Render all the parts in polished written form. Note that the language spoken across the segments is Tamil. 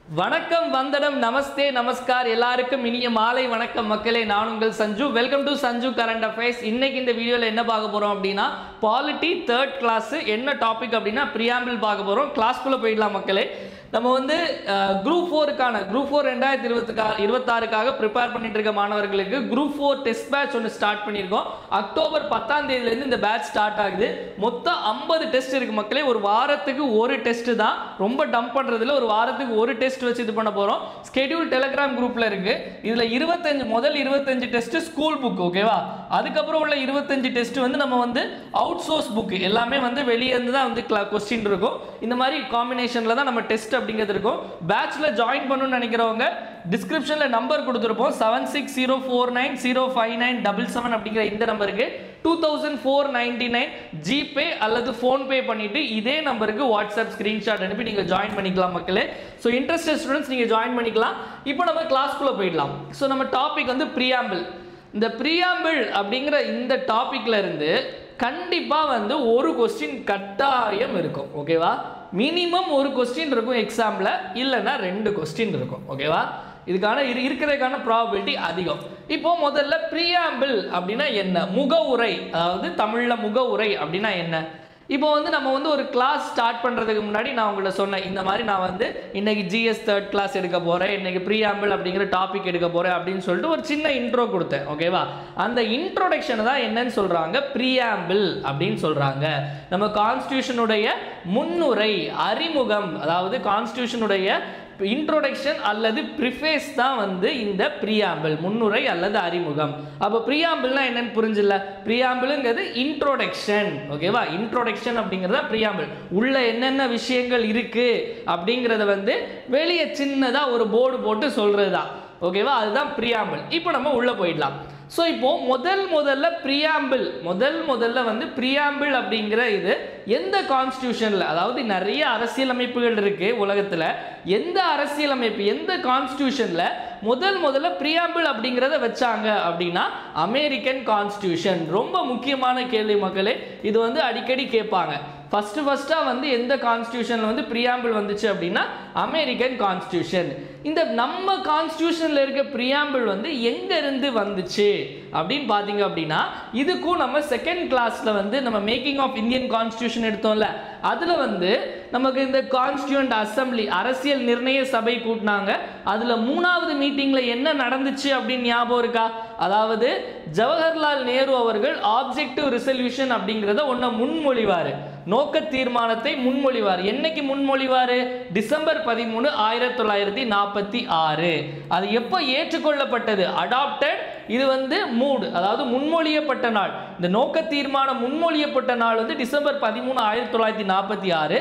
வணக்கம் வந்தனம் நமஸ்தே நமஸ்கார் எல்லாருக்கும் இனிய மாலை வணக்கம் மக்களே. நான் உங்கள் Sanju. Welcome to Sanju current affairs. இன்னைக்கு இந்த வீடியோவில் என்ன பார்க்க போறோம் அப்படின்னா பாலிட்டி 3rd கிளாஸ். என்ன டாபிக் அப்படின்னா பிரியாம்பிள் பார்க்க போறோம். கிளாஸ்க்குள்ள போயிடலாம் மக்களே. நம்ம வந்து குரூப் 4க்கான குரூப் 4 2026க்காக ப்ரிப்பேர் பண்ணிட்டு இருக்க மாணவர்களுக்கு குரூப் 4 டெஸ்ட் பேட்ச் ஒன்று ஸ்டார்ட் பண்ணியிருக்கோம். அக்டோபர் 10ஆம் தேதியிலேருந்து இந்த பேட்ச் ஸ்டார்ட் ஆகுது. மொத்தம் 50 டெஸ்ட் இருக்கு மக்களே. ஒரு வாரத்துக்கு ஒரு டெஸ்ட் தான், ரொம்ப டம்ப் பண்றதுல ஒரு வாரத்துக்கு ஒரு டெஸ்ட் வச்சு இது பண்ண போறோம். ஸ்கெடியூல் டெலிகிராம் குரூப்ல இருக்கு. இதுல 25 டெஸ்ட் ஸ்கூல் புக், ஓகேவா? அதுக்கப்புறம் உள்ள 25 டெஸ்ட் வந்து நம்ம வந்து அவுட் சோர்ஸ் புக், எல்லாமே வந்து வெளியே இருந்து தான் வந்து கொஸ்டின் இருக்கும். இந்த மாதிரி காம்பினேஷன்ல தான் நம்ம டெஸ்ட் அப்படிங்கிறது இருக்கும். பேட்ச்ல ஜாயின் பண்ணணும்னு நினைக்கிறவங்க டிஸ்கிரிப்ஷன்ல நம்பர் கொடுத்துருப்போம். 7604905977 அப்படிங்கிற இந்த நம்பருக்கு 2499 ஜிபே அல்லது போன்பே பண்ணிட்டு இதே நம்பருக்கு வாட்ஸ்அப் ஸ்கிரீன்ஷாட் அனுப்பி நீங்க ஜாயின் பண்ணிக்கலாம் மக்களே. ஸோ இன்ட்ரெஸ்டட் ஸ்டூடெண்ட்ஸ் நீங்க ஜாயின் பண்ணிக்கலாம். இப்போ நம்ம கிளாஸ்க்குள்ள போயிடலாம். ஸோ நம்ம டாபிக் வந்து பிரியாம்பிள். இந்த பிரியாம்பிள் அப்படிங்கிற இந்த டாபிக்ல இருந்து கண்டிப்பா வந்து ஒரு கொஸ்டின் கட்டாயம் இருக்கும், ஓகேவா? மினிமம் ஒரு கொஸ்டின் இருக்கும் எக்ஸாம்ல, இல்லைன்னா 2 கொஸ்டின் இருக்கும், ஓகேவா? இதுக்கான இருக்கிறதுக்கான ப்ராபபிலிட்டி அதிகம். இப்போ முதல்ல பிரியாம்பிள் அப்படின்னா என்ன? முகவுரை, அதாவது தமிழ்ல முகவுரை அப்படின்னா என்ன? இப்போ வந்து நம்ம வந்து ஒரு கிளாஸ் ஸ்டார்ட் பண்ணுறதுக்கு முன்னாடி நான் உங்கள்ட்ட சொன்னேன், இந்த மாதிரி நான் வந்து இன்னைக்கு ஜிஎஸ் 3rd கிளாஸ் எடுக்க போகிறேன், இன்னைக்கு பிரியாம்பிள் அப்படிங்கிற டாபிக் எடுக்க போகிறேன் அப்படின்னு சொல்லிட்டு ஒரு சின்ன இன்ட்ரோ கொடுத்தேன், ஓகேவா? அந்த இன்ட்ரோடக்ஷன் தான் என்னன்னு சொல்கிறாங்க, பிரியாம்பிள் அப்படின்னு சொல்கிறாங்க. நம்ம கான்ஸ்டியூஷனுடைய முன்னுரை, அறிமுகம், அதாவது கான்ஸ்டியூஷனுடைய இன்ட்ரோடக்ஷன் அல்லது ப்ரிஃபேஸ் தான் வந்து இந்த பிரியாம்பிள், முன்னுரை அல்லது அறிமுகம். அப்போ பிரியாம்பிள்னா என்னன்னு புரிஞ்சில்ல? பிரியாம்பிள்ங்கிறது இன்ட்ரோடக்ஷன், ஓகேவா? இன்ட்ரோடக்ஷன் அப்படிங்கிறத பிரியாம்பிள். உள்ள என்னென்ன விஷயங்கள் இருக்கு அப்படிங்கிறத வந்து வெளியே சின்னதா ஒரு போர்டு போட்டு சொல்றது தான், ஓகேவா? அதுதான் பிரியாம்பிள். இப்போ நம்ம உள்ள போயிடலாம். ஸோ இப்போ முதல்ல பிரியாம்பிள் வந்து பிரியாம்பிள் அப்படிங்கிற இது எந்த கான்ஸ்டியூஷன்ல, அதாவது நிறைய அரசியலமைப்புகள் இருக்கு உலகத்துல, எந்த அரசியலமைப்பு எந்த கான்ஸ்டியூஷன்ல முதல்ல பிரியாம்பிள் அப்படிங்கிறத வச்சாங்க அப்படின்னா அமெரிக்கன் கான்ஸ்டியூஷன். ரொம்ப முக்கியமான கேள்வி மக்களே, இது வந்து அடிக்கடி கேட்பாங்க. ஃபர்ஸ்டா வந்து எந்த கான்ஸ்டியூஷன்ல வந்து பிரியாம்பிள் வந்துச்சு அப்படின்னா அமெரிக்கன் கான்ஸ்டியூஷன். இந்த நம்ம கான்ஸ்டியூஷன்ல இருக்க பிரியாம்பிள் வந்து எங்க இருந்து வந்துச்சு அப்படின்னு பாத்தீங்க அப்படின்னா, இதுக்கும் நம்ம 2nd கிளாஸ்ல வந்து நம்ம மேக்கிங் ஆஃப் இந்தியன் கான்ஸ்டியூஷன் எடுத்தோம்ல, அதுல வந்து நமக்கு இந்த கான்ஸ்டியூண்ட் அசம்பிளி, அரசியல் நிர்ணய சபை கூட்டினாங்க. அதுல 3வது மீட்டிங்ல என்ன நடந்துச்சு அப்படின்னு ஞாபகம் இருக்கா? அதாவது ஜவஹர்லால் நேரு அவர்கள் ஆப்ஜெக்டிவ் ரிசல்யூஷன் அப்படிங்கிறத ஒன்ன முன்மொழிவாரு, நோக்க தீர்மானத்தை முன்மொழிவார். என்னைக்கு முன்மொழிவாரு? டிசம்பர் 13, 1946. அது எப்போ ஏற்றுக்கொள்ளப்பட்டது? அடாப்டட். இது வந்து மூட், அதாவது முன்மொழியப்பட்ட நாள். இந்த நோக்க தீர்மானம் முன்மொழியப்பட்ட நாள் வந்து டிசம்பர் 13, 1946.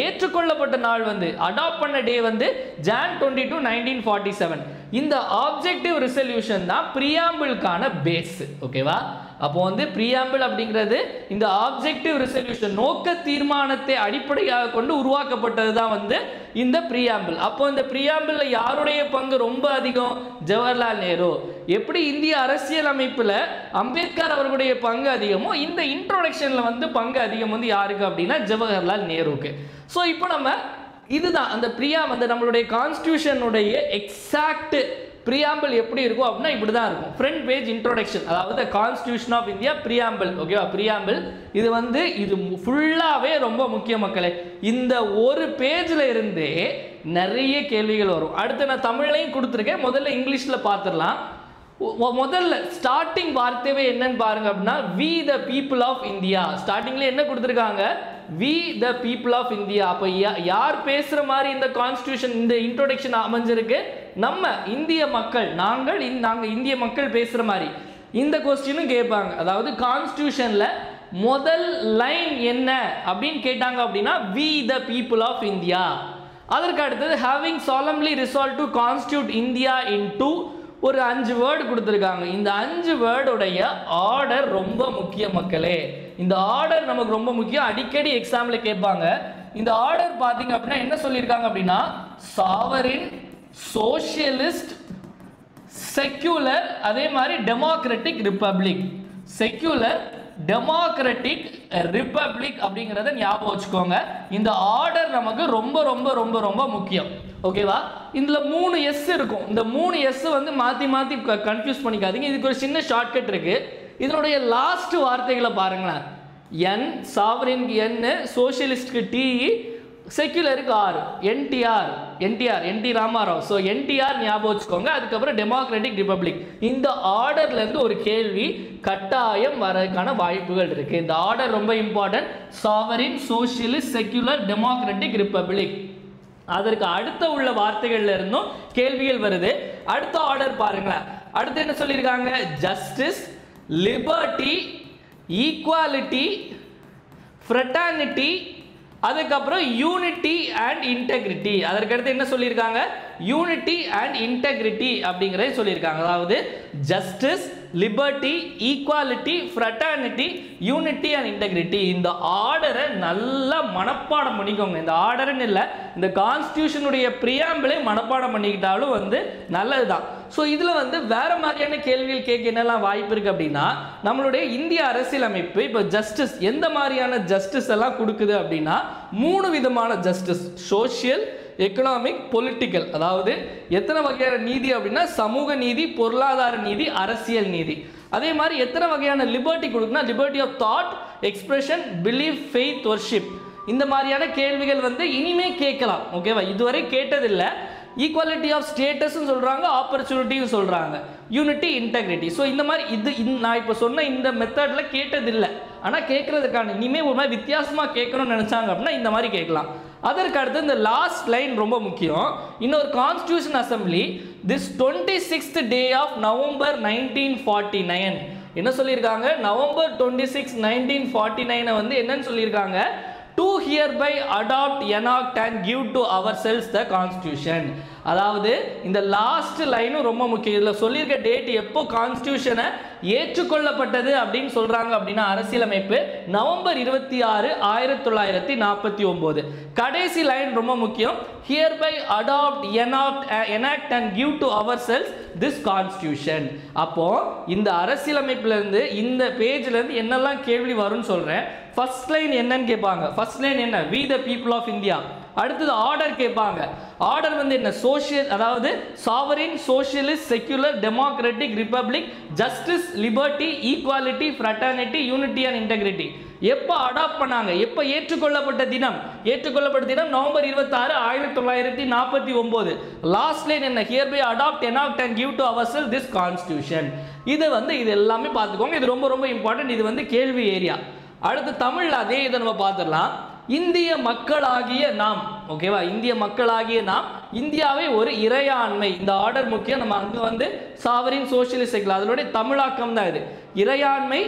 ஏற்றுக்கொள்ளப்பட்ட நாள் வந்து அடாப்ட் பண்ண டே வந்து ஜான் 22, 1947. இந்த ஆப்ஜெக்டிவ் ரிசல்யூஷன் தான் பிரியாம்பிள்கான பேஸ், ஓகேவா? அப்போ வந்து பிரியாம்பிள் அப்படிங்கிறது இந்த ஆப்ஜெக்டிவ் ரிசல்யூஷன், நோக்க தீர்மானத்தை அடிப்படையாக கொண்டு உருவாக்கப்பட்டது தான் வந்து இந்த பிரியாம்பிள். அப்போ இந்த பிரியாம்பிள்ல யாருடைய பங்கு ரொம்ப அதிகம்? ஜவஹர்லால் நேரு. எப்படி இந்திய அரசியல் அமைப்புல அம்பேத்கர் அவர்களுடைய பங்கு அதிகமோ, இந்த இன்ட்ரோடக்ஷன்ல வந்து பங்கு அதிகம் வந்து யாருக்கு அப்படின்னா ஜவஹர்லால் நேருக்கு. ஸோ இப்போ நம்ம இதுதான் அந்த வந்து நம்மளுடைய கான்ஸ்டியூஷனுடைய எக்ஸாக்ட் பிரியாம்பிள் எப்படி இருக்கும் அப்படின்னா இப்படி தான் இருக்கும். ஃப்ரண்ட் பேஜ் இன்ட்ரோடக்ஷன், அதாவது கான்ஸ்டியூஷன் ஆஃப் இந்தியா பிரியாம்பிள், ஓகேவா? பிரியாம்பிள் இது வந்து இது ஃபுல்லாவே ரொம்ப முக்கிய மக்களே. இந்த ஒரு பேஜ்ல இருந்தே நிறைய கேள்விகள் வரும். அடுத்து நான் தமிழ்லையும் கொடுத்துருக்கேன், முதல்ல இங்கிலீஷ்ல பார்த்துடலாம். முதல்ல ஸ்டார்டிங் வார்த்தையே என்னன்னு பாருங்க அப்படின்னா, we the people of India. ஸ்டார்டிங்ல என்ன கொடுத்துருக்காங்க? We the people of India. அப்போ யார் பேசுற மாதிரி இந்த கான்ஸ்டியூஷன், இந்த இன்ட்ரோடக்ஷன் அமைஞ்சிருக்கு? நம்ம இந்திய மக்கள், நாங்க இந்திய மக்கள் பேசுற மாதிரி. இந்த கொஸ்டினும் கேட்பாங்க, அதாவது கான்ஸ்டியூஷன்ல முதல் லைன் என்ன அப்படின்னு கேட்டாங்க அப்படின்னா we the people of India. அதற்கு அடுத்தது having solemnly resolved to constitute India into ஒரு 5 வேர்டு கொடுத்துருக்காங்க. இந்த 5 வேர்டுடைய ஆர்டர் ரொம்ப முக்கிய மக்களே. இந்த ஆர்டர் நமக்கு ரொம்ப முக்கியம், அடிக்கடி எக்ஸாம்ல கேட்பாங்க. இந்த ஆர்டர் பாத்தீங்க அப்படின்னா என்ன சொல்லியிருக்காங்க அப்படின்னா சாவரின், சோஷியலிஸ்ட், செக்யூலர், அதே மாதிரி democratic republic. Secular, democratic, republic அப்படிங்கிறத ஞாபகம் வச்சுக்கோங்க. இந்த ஆர்டர் நமக்கு ரொம்ப ரொம்ப ரொம்ப ரொம்ப முக்கியம். ஓகேவா? இதில் 3 எஸ் இருக்கும். இந்த 3 எஸ் வந்து மாற்றி மாற்றி கன்ஃபியூஸ் பண்ணிக்காதீங்க. இதுக்கு ஒரு சின்ன ஷார்ட்கட் இருக்கு. இதனுடைய லாஸ்ட் வார்த்தைகளை பாருங்களேன். என் சாவரின் என், சோசியலிஸ்ட்க்கு டி, செக்யூலருக்கு ஆர். என்டி ராமாராவ். ஸோ என்டிஆர் ஞாபகம் வச்சுக்கோங்க. அதுக்கப்புறம் டெமோக்ராட்டிக் ரிப்பப்ளிக். இந்த ஆர்டர்ல இருந்து ஒரு கேள்வி கட்டாயம் வரதுக்கான வாய்ப்புகள் இருக்கு. இந்த ஆர்டர் ரொம்ப important. Sovereign, socialist, secular, democratic republic. அதற்கு அடுத்த உள்ள வார்த்தைகள்ல இருந்தும் கேள்விகள் வருது. அடுத்த ஆர்டர் பாருங்களேன். அடுத்து என்ன சொல்லியிருக்காங்க? ஜஸ்டிஸ், லிபர்ட்டி, ஈக்குவாலிட்டி, ஃப்ரெட்டர்னிட்டி, அதுக்கப்புறம் யூனிட்டி அண்ட் இன்டெகிரிட்டி. அதற்கடுத்து என்ன சொல்லியிருக்காங்க? யூனிட்டி அண்ட் இன்டெகிரிட்டி அப்படிங்கிறத சொல்லியிருக்காங்க. அதாவது justice, liberty, equality, fraternity, unity and integrity. இந்த ஆர்டரை நல்லா மனப்பாடம் பண்ணிக்கோங்க. இந்த ஆர்டர்னு இல்லை, இந்த கான்ஸ்டியூஷனுடைய பிரியாம்பிளை மனப்பாடம் பண்ணிக்கிட்டாலும் வந்து நல்லதுதான். ஸோ இதில் வந்து வேற மாதிரியான கேள்விகள் கேட்க என்னெல்லாம் வாய்ப்பு இருக்கு அப்படின்னா, நம்மளுடைய இந்திய அரசியலமைப்பு இப்போ ஜஸ்டிஸ் எந்த மாதிரியான ஜஸ்டிஸ் எல்லாம் கொடுக்குது அப்படின்னா 3 விதமான ஜஸ்டிஸ். Social, economic, political. அதாவது எத்தனை வகையான நீதி அப்படின்னா சமூக நீதி, பொருளாதார நீதி, அரசியல் நீதி. அதே மாதிரி எத்தனை வகையான லிபர்ட்டி கொடுக்குன்னா liberty of thought, expression, belief, faith, worship. இந்த மாதிரியான கேள்விகள் வந்து இனிமே கேட்கலாம். ஓகேவா? இதுவரை கேட்டதில்லை. ஈக்குவாலிட்டி ஆஃப் ஸ்டேட்டஸ்ன்னு சொல்கிறாங்க, ஆப்பர்ச்சுனிட்டின்னு சொல்கிறாங்க, யூனிட்டி, இன்டெகிரிட்டி. ஸோ இந்த மாதிரி நான் இப்போ சொன்ன இந்த மெத்தடில் கேட்டதில்லை. ஆனால் கேட்குறதுக்கான இனிமேல் ஒரு மாதிரி வித்தியாசமாக கேட்கணும்னு நினச்சாங்க அப்படின்னா இந்த மாதிரி கேட்கலாம். அதற்கு அடுத்து இந்த லாஸ்ட் லைன் ரொம்ப முக்கியம். இன்னொரு constitution assembly this 26th day of November 1949 என்ன சொல்லியிருக்காங்க? நவம்பர் 26, 1949 வந்து என்னன்னு சொல்லியிருக்காங்க? to hereby adopt, enact and give to ourselves the constitution. அதாவது இந்த லாஸ்ட் லைனும் ரொம்ப முக்கியம். இதில் சொல்லியிருக்க டேட் எப்போ கான்ஸ்டியூஷனை ஏற்றுக்கொள்ளப்பட்டது அப்படின்னு சொல்றாங்க அப்படின்னா அரசியலமைப்பு நவம்பர் 26, 1949. கடைசி லைன் ரொம்ப முக்கியம். hereby adopt, enact and give to ourselves this constitution. அப்போ இந்த அரசியலமைப்புல இருந்து இந்த பேஜ்ல இருந்து என்னெல்லாம் கேள்வி வரும்னு சொல்றேன். ஃபர்ஸ்ட் லைன் என்னன்னு கேட்பாங்க. ஃபர்ஸ்ட் லைன் என்ன? we the people of India. அடுத்தது ஆர்டர் கேட்பாங்க. ஆர்டர் வந்து என்ன? சோஷியல், அதாவது sovereign, socialist, secular, democratic, republic, justice, liberty, equality, fraternity, unity and integrity. எப்போ அடாப்ட் பண்ணாங்க? எப்போ ஏற்றுக்கொள்ளப்பட்ட தினம்? ஏற்றுக்கொள்ளப்பட்ட தினம் நவம்பர் 26, 1949. லாஸ்ட் லைன் என்ன? hereby adopt, enact and give to ourselves this constitution. இது வந்து இது எல்லாமே பார்த்துக்கோங்க. இது ரொம்ப ரொம்ப இம்பார்ட்டன்ட். இது வந்து கேள்வி ஏரியா. அடுத்து தமிழ்ல அதே இதை நம்ம பார்த்துடலாம். இந்திய மக்களாகிய நாம். ஓகேவா? இந்திய மக்களாகிய நாம் இந்தியாவை ஒரு இறையாண்மை. இந்த ஆர்டர் முக்கியம். நம்ம அங்க வந்து சாவரின், சோஷியலிஸ்ட், செக்யூலர் அதனுடைய தமிழாக்கம் தான் இது. இறையாண்மை,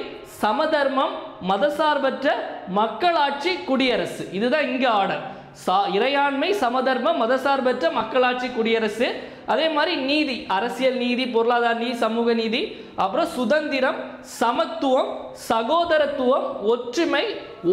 சமதர்மம், மதசார்பற்ற மக்களாட்சி, குடியரசு. இதுதான் இங்க ஆர்டர். இறையாண்மை, சமதர்மம், மதசார்பற்ற மக்களாட்சி, குடியரசு. அதே மாதிரி நீதி, அரசியல் நீதி, பொருளாதார நீதி, சமூக நீதி, அப்புறம் சுதந்திரம், சமத்துவம், சகோதரத்துவம், ஒற்றுமை,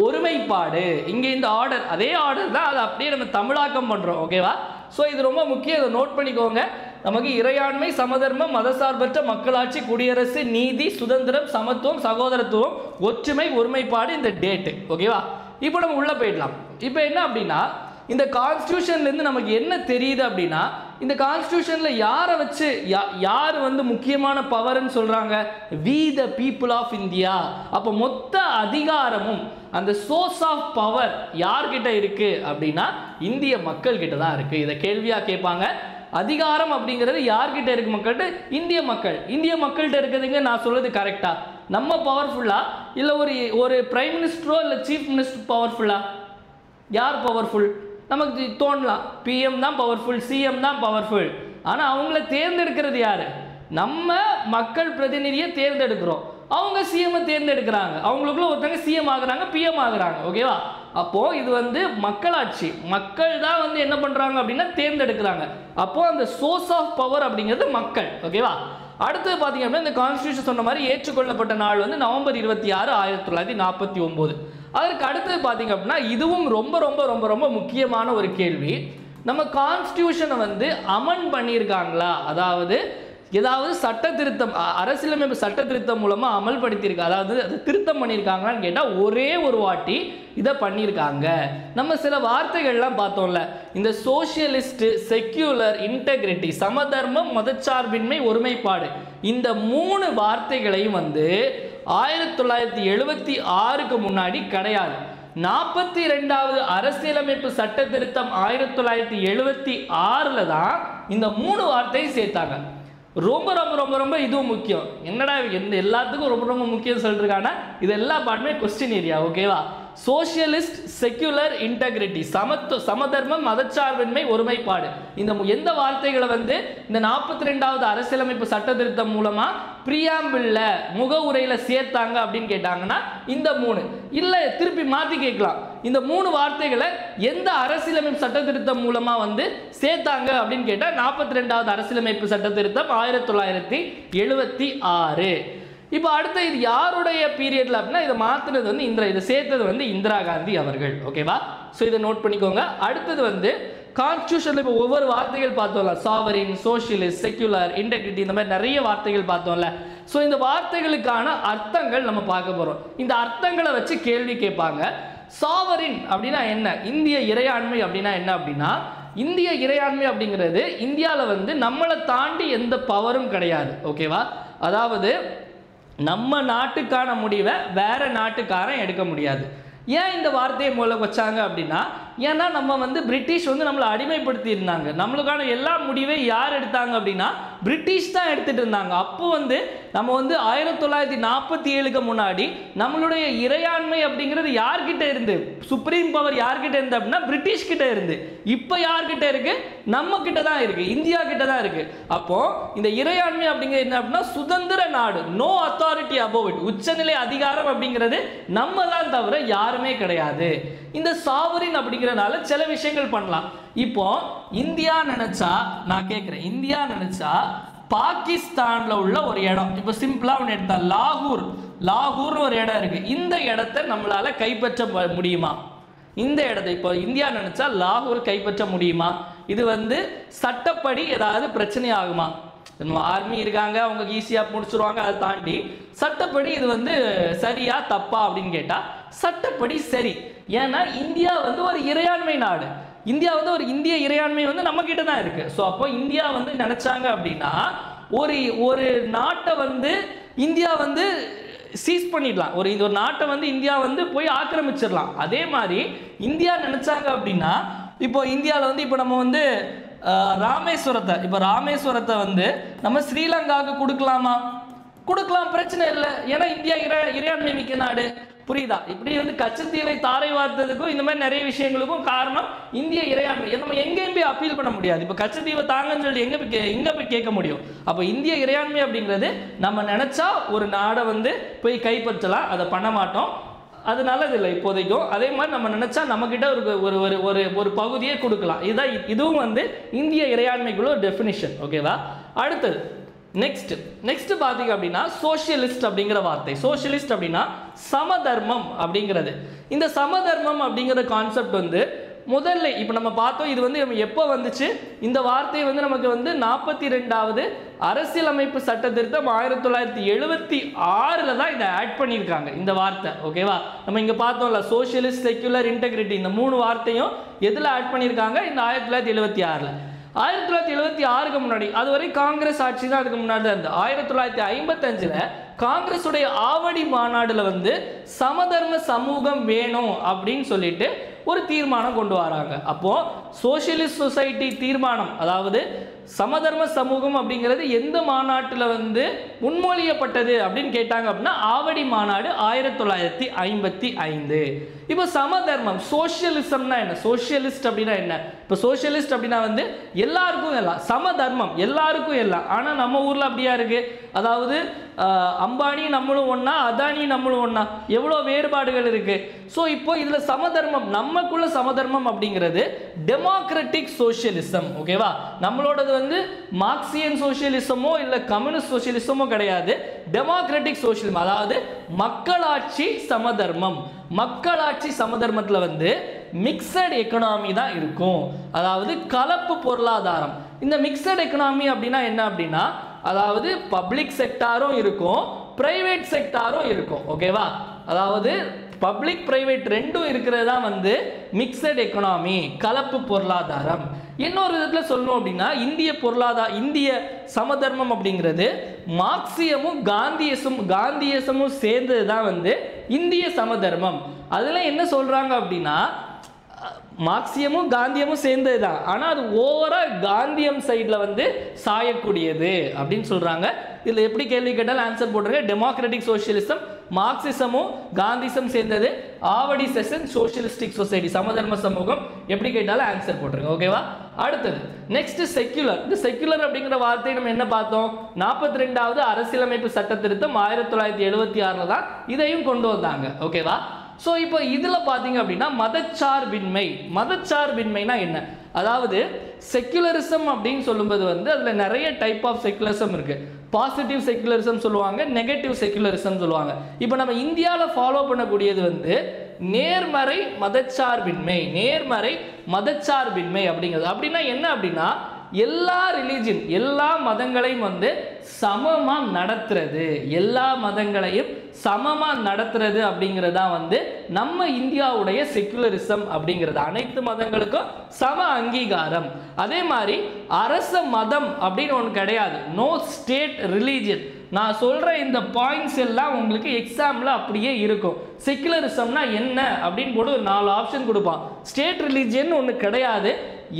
ஒருமைப்பாடு. இங்க இந்த ஆர்டர் அதே ஆர்டர் தான். அதை அப்படியே நம்ம தமிழாக்கம் பண்றோம். ஓகேவா? ஸோ இது ரொம்ப முக்கியம். இதை நோட் பண்ணிக்கோங்க. நமக்கு இறையாண்மை, சமதர்மம், மதசார்பற்ற மக்களாட்சி, குடியரசு, நீதி, சுதந்திரம், சமத்துவம், சகோதரத்துவம், ஒற்றுமை, ஒருமைப்பாடு, இந்த டேட்டு. ஓகேவா? இப்போ நம்ம உள்ள போயிடலாம். இப்போ என்ன அப்படின்னா இந்த கான்ஸ்டியூஷன்லேருந்து நமக்கு என்ன தெரியுது அப்படின்னா இந்த கான்ஸ்டியூஷனில் யாரை வச்சு யார் வந்து முக்கியமான பவர்னு சொல்கிறாங்க? We the people of India. அப்போ மொத்த அதிகாரமும் அந்த சோர்ஸ் ஆஃப் பவர் யார்கிட்ட இருக்கு அப்படின்னா இந்திய மக்கள் கிட்ட தான் இருக்கு. இதை கேள்வியாக கேட்பாங்க. அதிகாரம் அப்படிங்கிறது யார்கிட்ட இருக்கு? மக்கள்கிட்ட, இந்திய மக்கள். இந்திய மக்கள்கிட்ட இருக்குதுங்க. நான் சொல்றது கரெக்டா? நம்ம பவர்ஃபுல்லா இல்லை ஒரு பிரைம் மினிஸ்டரோ இல்லை சீஃப் மினிஸ்டர் பவர்ஃபுல்லா? யார் பவர்ஃபுல்? நமக்கு தோணலாம் பிஎம் தான் பவர்ஃபுல், சிஎம் தான் பவர்ஃபுல். ஆனால் அவங்கள தேர்ந்தெடுக்கிறது யாரு? நம்ம மக்கள் பிரதிநிதியை தேர்ந்தெடுக்கிறோம். அவங்க சிஎம் தேர்ந்தெடுக்கிறாங்க. அவங்களுக்குள்ள ஒருத்தங்க சிஎம் ஆகுறாங்க, பிஎம் ஆகுறாங்க. ஓகேவா? அப்போ இது வந்து மக்களாட்சி. மக்கள் தான் வந்து என்ன பண்றாங்க அப்படின்னா தேர்ந்தெடுக்கிறாங்க. அப்போ அந்த சோர்ஸ் ஆஃப் பவர் அப்படிங்கிறது மக்கள். ஓகேவா? அடுத்து பார்த்தீங்க அப்படின்னா இந்த கான்ஸ்டியூஷன் சொன்ன மாதிரி ஏற்றுக்கொள்ளப்பட்ட நாள் வந்து நவம்பர் 26, 1949. அதற்கு அடுத்து பார்த்தீங்க அப்படின்னா இதுவும் ரொம்ப ரொம்ப ரொம்ப ரொம்ப முக்கியமான ஒரு கேள்வி. நம்ம கான்ஸ்டியூஷனை வந்து அமெண்ட் பண்ணியிருக்காங்களா? அதாவது ஏதாவது சட்ட திருத்தம், அரசியலமைப்பு சட்ட திருத்தம் மூலமாக அமல்படுத்தியிருக்கா, அதாவது அது திருத்தம் பண்ணியிருக்காங்களான்னு கேட்டால் ஒரே ஒரு வாட்டி இதை பண்ணியிருக்காங்க. நம்ம சில வார்த்தைகள்லாம் பார்த்தோம்ல, இந்த சோஷியலிஸ்ட், செக்யூலர், இன்டெகிரிட்டி, சமதர்மம், மதச்சார்பின்மை, ஒருமைப்பாடு, இந்த 3 வார்த்தைகளையும் வந்து 1976க்கு முன்னாடி கிடையாது. 42வது அரசியலமைப்பு சட்ட திருத்தம் 1976ல் தான் இந்த 3 வார்த்தையை சேர்த்தாங்க. ரொம்ப ரொம்ப ரொம்ப ரொம்ப இதுவும் முக்கியம். என்னடா எல்லாத்துக்கும் ரொம்ப ரொம்ப முக்கியம் சொல்லிருக்காங்கன்னா இது எல்லா பாட்டுமே கொஸ்டின் ஏரியா. ஓகேவா? சோஷியலிஸ்ட், செக்யூலர், இன்டெகிரிட்டி, சமதர்மம், மதச்சார்பின்மை, ஒருமைப்பாடு, இந்த எந்த வார்த்தைகளை வந்து இந்த 42வது அரசியலமைப்பு சட்ட திருத்தம் மூலமா பிரியாம்பிள்ல முகவுரையில சேர்த்தாங்க அப்படின்னு கேட்டாங்கன்னா இந்த 3 இல்ல. திருப்பி மாத்தி கேட்கலாம், இந்த 3 வார்த்தைகளை எந்த அரசியலமைப்பு சட்ட திருத்தம் மூலமா வந்து சேர்த்தாங்க அப்படின்னு கேட்டா 42வது அரசியலமைப்பு சட்ட திருத்தம் 1976. இப்போ அடுத்து இது யாருடைய பீரியட்ல அப்படின்னா இதை மாத்தினது வந்து இதை சேர்த்தது வந்து இந்திரா காந்தி அவர்கள். ஓகேவா? ஸோ இதை நோட் பண்ணிக்கோங்க. அடுத்தது வந்து கான்ஸ்டியூஷன்ல இப்போ ஒவ்வொரு வார்த்தைகள் பார்த்தோம்ல, சாவரின், சோஷியலிஸ்ட், செக்யூலர், இன்டெகிரிட்டி, இந்த மாதிரி நிறைய வார்த்தைகள் பார்த்தோம்ல. ஸோ இந்த வார்த்தைகளுக்கான அர்த்தங்கள் நம்ம பார்க்க போறோம். இந்த அர்த்தங்களை வச்சு கேள்வி கேட்பாங்க. சாவரின் அப்படின்னா என்ன, இந்திய இறையாண்மை அப்படின்னா என்ன அப்படின்னா, இந்திய இறையாண்மை அப்படிங்கிறது இந்தியாவில் வந்து நம்மளை தாண்டி எந்த பவரும் கிடையாது. ஓகேவா? அதாவது நம்ம நாட்டுக்கான முடிவை வேற நாட்டுக்காரன் எடுக்க முடியாது. ஏன் இந்த வார்த்தையை மூல வச்சாங்க அப்படின்னா, ஏன்னா நம்ம வந்து பிரிட்டிஷ் வந்து நம்மளை அடிமைப்படுத்தி இருந்தாங்க. நம்மளுக்கான எல்லா முடிவையும் யார் எடுத்தாங்க அப்படின்னா பிரிட்டிஷ் தான் எடுத்துட்டு இருந்தாங்க. அப்போ வந்து நம்ம வந்து 1947க்கு முன்னாடி நம்மளுடைய இறையாண்மை அப்படிங்கிறது யார்கிட்ட இருந்து, சுப்ரீம் பவர் யார்கிட்ட இருந்து அப்படின்னா பிரிட்டிஷ் கிட்ட இருந்து. இப்போ யார்கிட்ட இருக்கு? நம்ம கிட்ட தான் இருக்கு, இந்தியா கிட்ட தான் இருக்கு. அப்போ இந்த இறையாண்மை அப்படிங்கிறது என்ன அப்படின்னா சுதந்திர நாடு, நோ அத்தாரிட்டி அபோவ் இட், உச்சநிலை அதிகாரம் அப்படிங்கிறது நம்ம தான் தவிர யாருமே கிடையாது. இந்த சாவரின் அப்படிங்கிறனால சில விஷயங்கள் பண்ணலாம். இப்போ இந்தியா நினைச்சா, நான் கேட்கிறேன், இந்தியா நினைச்சா பாகிஸ்தான்ல உள்ள ஒரு இடம், இப்போ சிம்பிளா ஒன்று எடுத்தா லாகூர் ஒரு இடம் இருக்கு, இந்த இடத்தை நம்மளால கைப்பற்ற முடியுமா? இந்த இடத்தை இப்போ இந்தியா நினைச்சா லாகூர் கைப்பற்ற முடியுமா? இது வந்து சட்டப்படி ஏதாவது பிரச்சனை ஆகுமா? ஆர்மி இருக்காங்க, அவங்க ஈஸியா முடிச்சிருவாங்க. அதை தாண்டி சட்டப்படி இது வந்து சரியா தப்பா அப்படின்னு கேட்டா சட்டப்படி சரி. ஏன்னா இந்தியா வந்து ஒரு இறையாண்மை நாடு, இந்தியா வந்து ஒரு இந்திய இறையாண்மை வந்து நம்ம கிட்ட தான் இருக்கு. ஸோ அப்போ இந்தியா வந்து நினைச்சாங்க அப்படின்னா ஒரு நாட்டை வந்து இந்தியா வந்து சீஸ் பண்ணிடலாம், ஒரு நாட்டை வந்து இந்தியா வந்து போய் ஆக்கிரமிச்சிடலாம். அதே மாதிரி இந்தியா நினைச்சாங்க அப்படின்னா இப்போ இந்தியாவில் வந்து இப்போ நம்ம வந்து ராமேஸ்வரத்தை வந்து நம்ம ஸ்ரீலங்காவுக்கு கொடுக்கலாமா? கொடுக்கலாம், பிரச்சனை இல்லை. ஏன்னா இந்தியா இறையாண்மை மிக்க நாடு. புரியுதா? இப்படி வந்து கச்சத்தீவை தாரை வார்த்ததுக்கும் இந்த மாதிரி நிறைய விஷயங்களுக்கும் காரணம் இந்திய இறையாண்மை. நம்ம எங்கேயும் போய் அப்பீல் பண்ண முடியாது. இப்போ கச்சத்தீவை தாங்கன்னு சொல்லி எங்க போய் கேட்க முடியும்? அப்போ இந்திய இறையாண்மை அப்படிங்கிறது நம்ம நினைச்சா ஒரு நாடை வந்து போய் கைப்பற்றலாம், அதை பண்ண மாட்டோம், அது நல்லது இல்லை இப்போதைக்கும். அதே மாதிரி நம்ம நினைச்சா நம்ம கிட்ட ஒரு பகுதியை கொடுக்கலாம். இதுவும் வந்து இந்திய இறையாண்மைக்குள்ள ஒரு டெஃபினிஷன். ஓகேவா? அடுத்தது நெக்ஸ்ட் பாத்தீங்க அப்படின்னா சோஷியலிஸ்ட் அப்படிங்கிற வார்த்தை. சோஷியலிஸ்ட் அப்படின்னா சமதர்மம் அப்படிங்கிறது. இந்த சமதர்மம் அப்படிங்கிற கான்செப்ட் வந்து முதல்ல இப்போ நம்ம பார்த்தோம், இது வந்து நம்ம எப்போ வந்துச்சு, இந்த வார்த்தை வந்து நமக்கு வந்து 42வது அரசியலமைப்பு சட்ட திருத்தம் 1976ல் தான் இதை ஆட் பண்ணியிருக்காங்க இந்த வார்த்தை. ஓகேவா? நம்ம இங்கே பார்த்தோம்ல சோஷியலிஸ்ட், செக்யூலர், இன்டெகிரிட்டி, இந்த 3 வார்த்தையும் எதில் ஆட் பண்ணியிருக்காங்க? இந்த 1976ல். 1976க்கு முன்னாடி அதுவரை காங்கிரஸ் ஆட்சி தான் அதுக்கு முன்னாடி தான் இருந்தது. 1955ல் காங்கிரஸுடைய ஆவடி மாநாடுல வந்து சமதர்ம சமூகம் வேணும் அப்படின்னு சொல்லிட்டு ஒரு தீர்மானம் கொண்டு வராங்க. அப்போ சோஷியலிஸ்ட் சொசைட்டி தீர்மானம், அதாவது சமதர்ம சமூகம் அப்படிங்கிறது எந்த மாநாட்டில் வந்து முன்மொழியப்பட்டது அப்படின்னு கேட்டாங்க அப்படின்னா ஆவடி மாநாடு 1955. இப்போ சமதர்மம், சோஷியலிசம்னா என்ன, சோஷியலிஸ்ட் அப்படின்னா என்ன? இப்போ சோஷியலிஸ்ட் அப்படின்னா வந்து எல்லாருக்கும் எல்லாம், சமதர்மம் எல்லாருக்கும் எல்லாம். ஆனால் நம்ம ஊரில் அப்படியா இருக்கு? அதாவது அம்பானி நம்மளும் ஒன்றா, அதானி நம்மளும் ஒன்றா, எவ்வளோ வேறுபாடுகள் இருக்கு. ஸோ இப்போ இதில் சமதர்மம், நமக்குள்ள சமதர்மம் அப்படிங்கிறது டெமோக்ராட்டிக் சோஷியலிசம். ஓகேவா? நம்மளோடது வந்து மார்க்சியன் சோஷியலிசமோ இல்லை கம்யூனிஸ்ட் சோஷியலிசமோ கிடையாது. டெமோக்ராட்டிக் சோஷியலிசம், அதாவது மக்களாட்சி சமதர்மம். மக்களாட்சி சமதர்மத்தில் வந்து மிக்சட் எக்கனாமி தான் இருக்கும், அதாவது கலப்பு பொருளாதாரம். இந்த மிக்சட் எக்கனாமி அப்படின்னா என்ன அப்படின்னா, அதாவது பப்ளிக் செக்டாரும் இருக்கும், பிரைவேட் செக்டாரும் இருக்கும். ஓகேவா? அதாவது பப்ளிக் பிரைவேட் ரெண்டும் இருக்கிறது தான் வந்து மிக்சட் எக்கனாமி, கலப்பு பொருளாதாரம். இன்னொரு விதத்தில் சொல்லணும் அப்படின்னா இந்திய சமதர்மம் அப்படிங்கிறது மார்க்சியமும் காந்தியசமும் சேர்ந்தது தான் வந்து இந்திய சமதர்மம். அதில் என்ன சொல்றாங்க அப்படின்னா மார்க்சியமும் காந்தியமும் சேர்ந்தது தான், ஆனால் அது ஓவரால் காந்தியம் சைடில் வந்து சாயக்கூடியது அப்படின்னு சொல்றாங்க. இதில் எப்படி கேள்வி கேட்டாலும் ஆன்சர் போட்டுருங்க. டெமோக்ராட்டிக் சோசியலிசம் மார்க்சிசமும் காந்திசம் சேர்ந்தது, ஆவடி செஷன் சோசியலிஸ்டிக் சொசைட்டி சமதர்ம சமூகம், எப்படி கேட்டாலும் ஆன்சர் போட்டுருங்க. ஓகேவா? அடுத்தது நெக்ஸ்ட் செக்யுலர். இந்த செக்யுலர் அப்படிங்கிற வார்த்தையை நம்ம என்ன பார்த்தோம்? 42வது அரசியலமைப்பு சட்ட திருத்தம் 1976 தான் இதையும் கொண்டு வந்தாங்க. ஓகேவா? ஸோ இப்போ இதில் பார்த்தீங்க அப்படின்னா மதச்சார்பின்மைனா என்ன? அதாவது செக்யுலரிசம் அப்படின்னு சொல்லும்போது வந்து அதில் நிறைய டைப் ஆஃப் செக்யுலரிசம் இருக்கு. பாசிட்டிவ் செக்யுலரிசம் சொல்லுவாங்க, நெகட்டிவ் செக்யுலரிசம் சொல்லுவாங்க. இப்போ நம்ம இந்தியாவில் ஃபாலோ பண்ணக்கூடியது வந்து நேர்மறை மதச்சார்பின்மை அப்படிங்கிறது. அப்படின்னா என்ன அப்படின்னா எல்லா ரிலீஜன் எல்லா மதங்களையும் வந்து சமமாக நடத்துறது அப்படிங்கிறதா வந்து நம்ம இந்தியாவுடைய செக்குலரிசம் அப்படிங்கிறது. அனைத்து மதங்களுக்கும் சம அங்கீகாரம். அதே மாதிரி அரச மதம் அப்படின்னு ஒன்று கிடையாது. No state religion. நான் சொல்ற இந்த பாயிண்ட்ஸ் எல்லாம் உங்களுக்கு எக்ஸாம்ல அப்படியே இருக்கும். செக்குலரிசம்னா என்ன அப்படின்னு போட்டு ஒரு 4 ஆப்ஷன் கொடுப்பான். ஸ்டேட் ரிலீஜன் ஒன்று கிடையாது.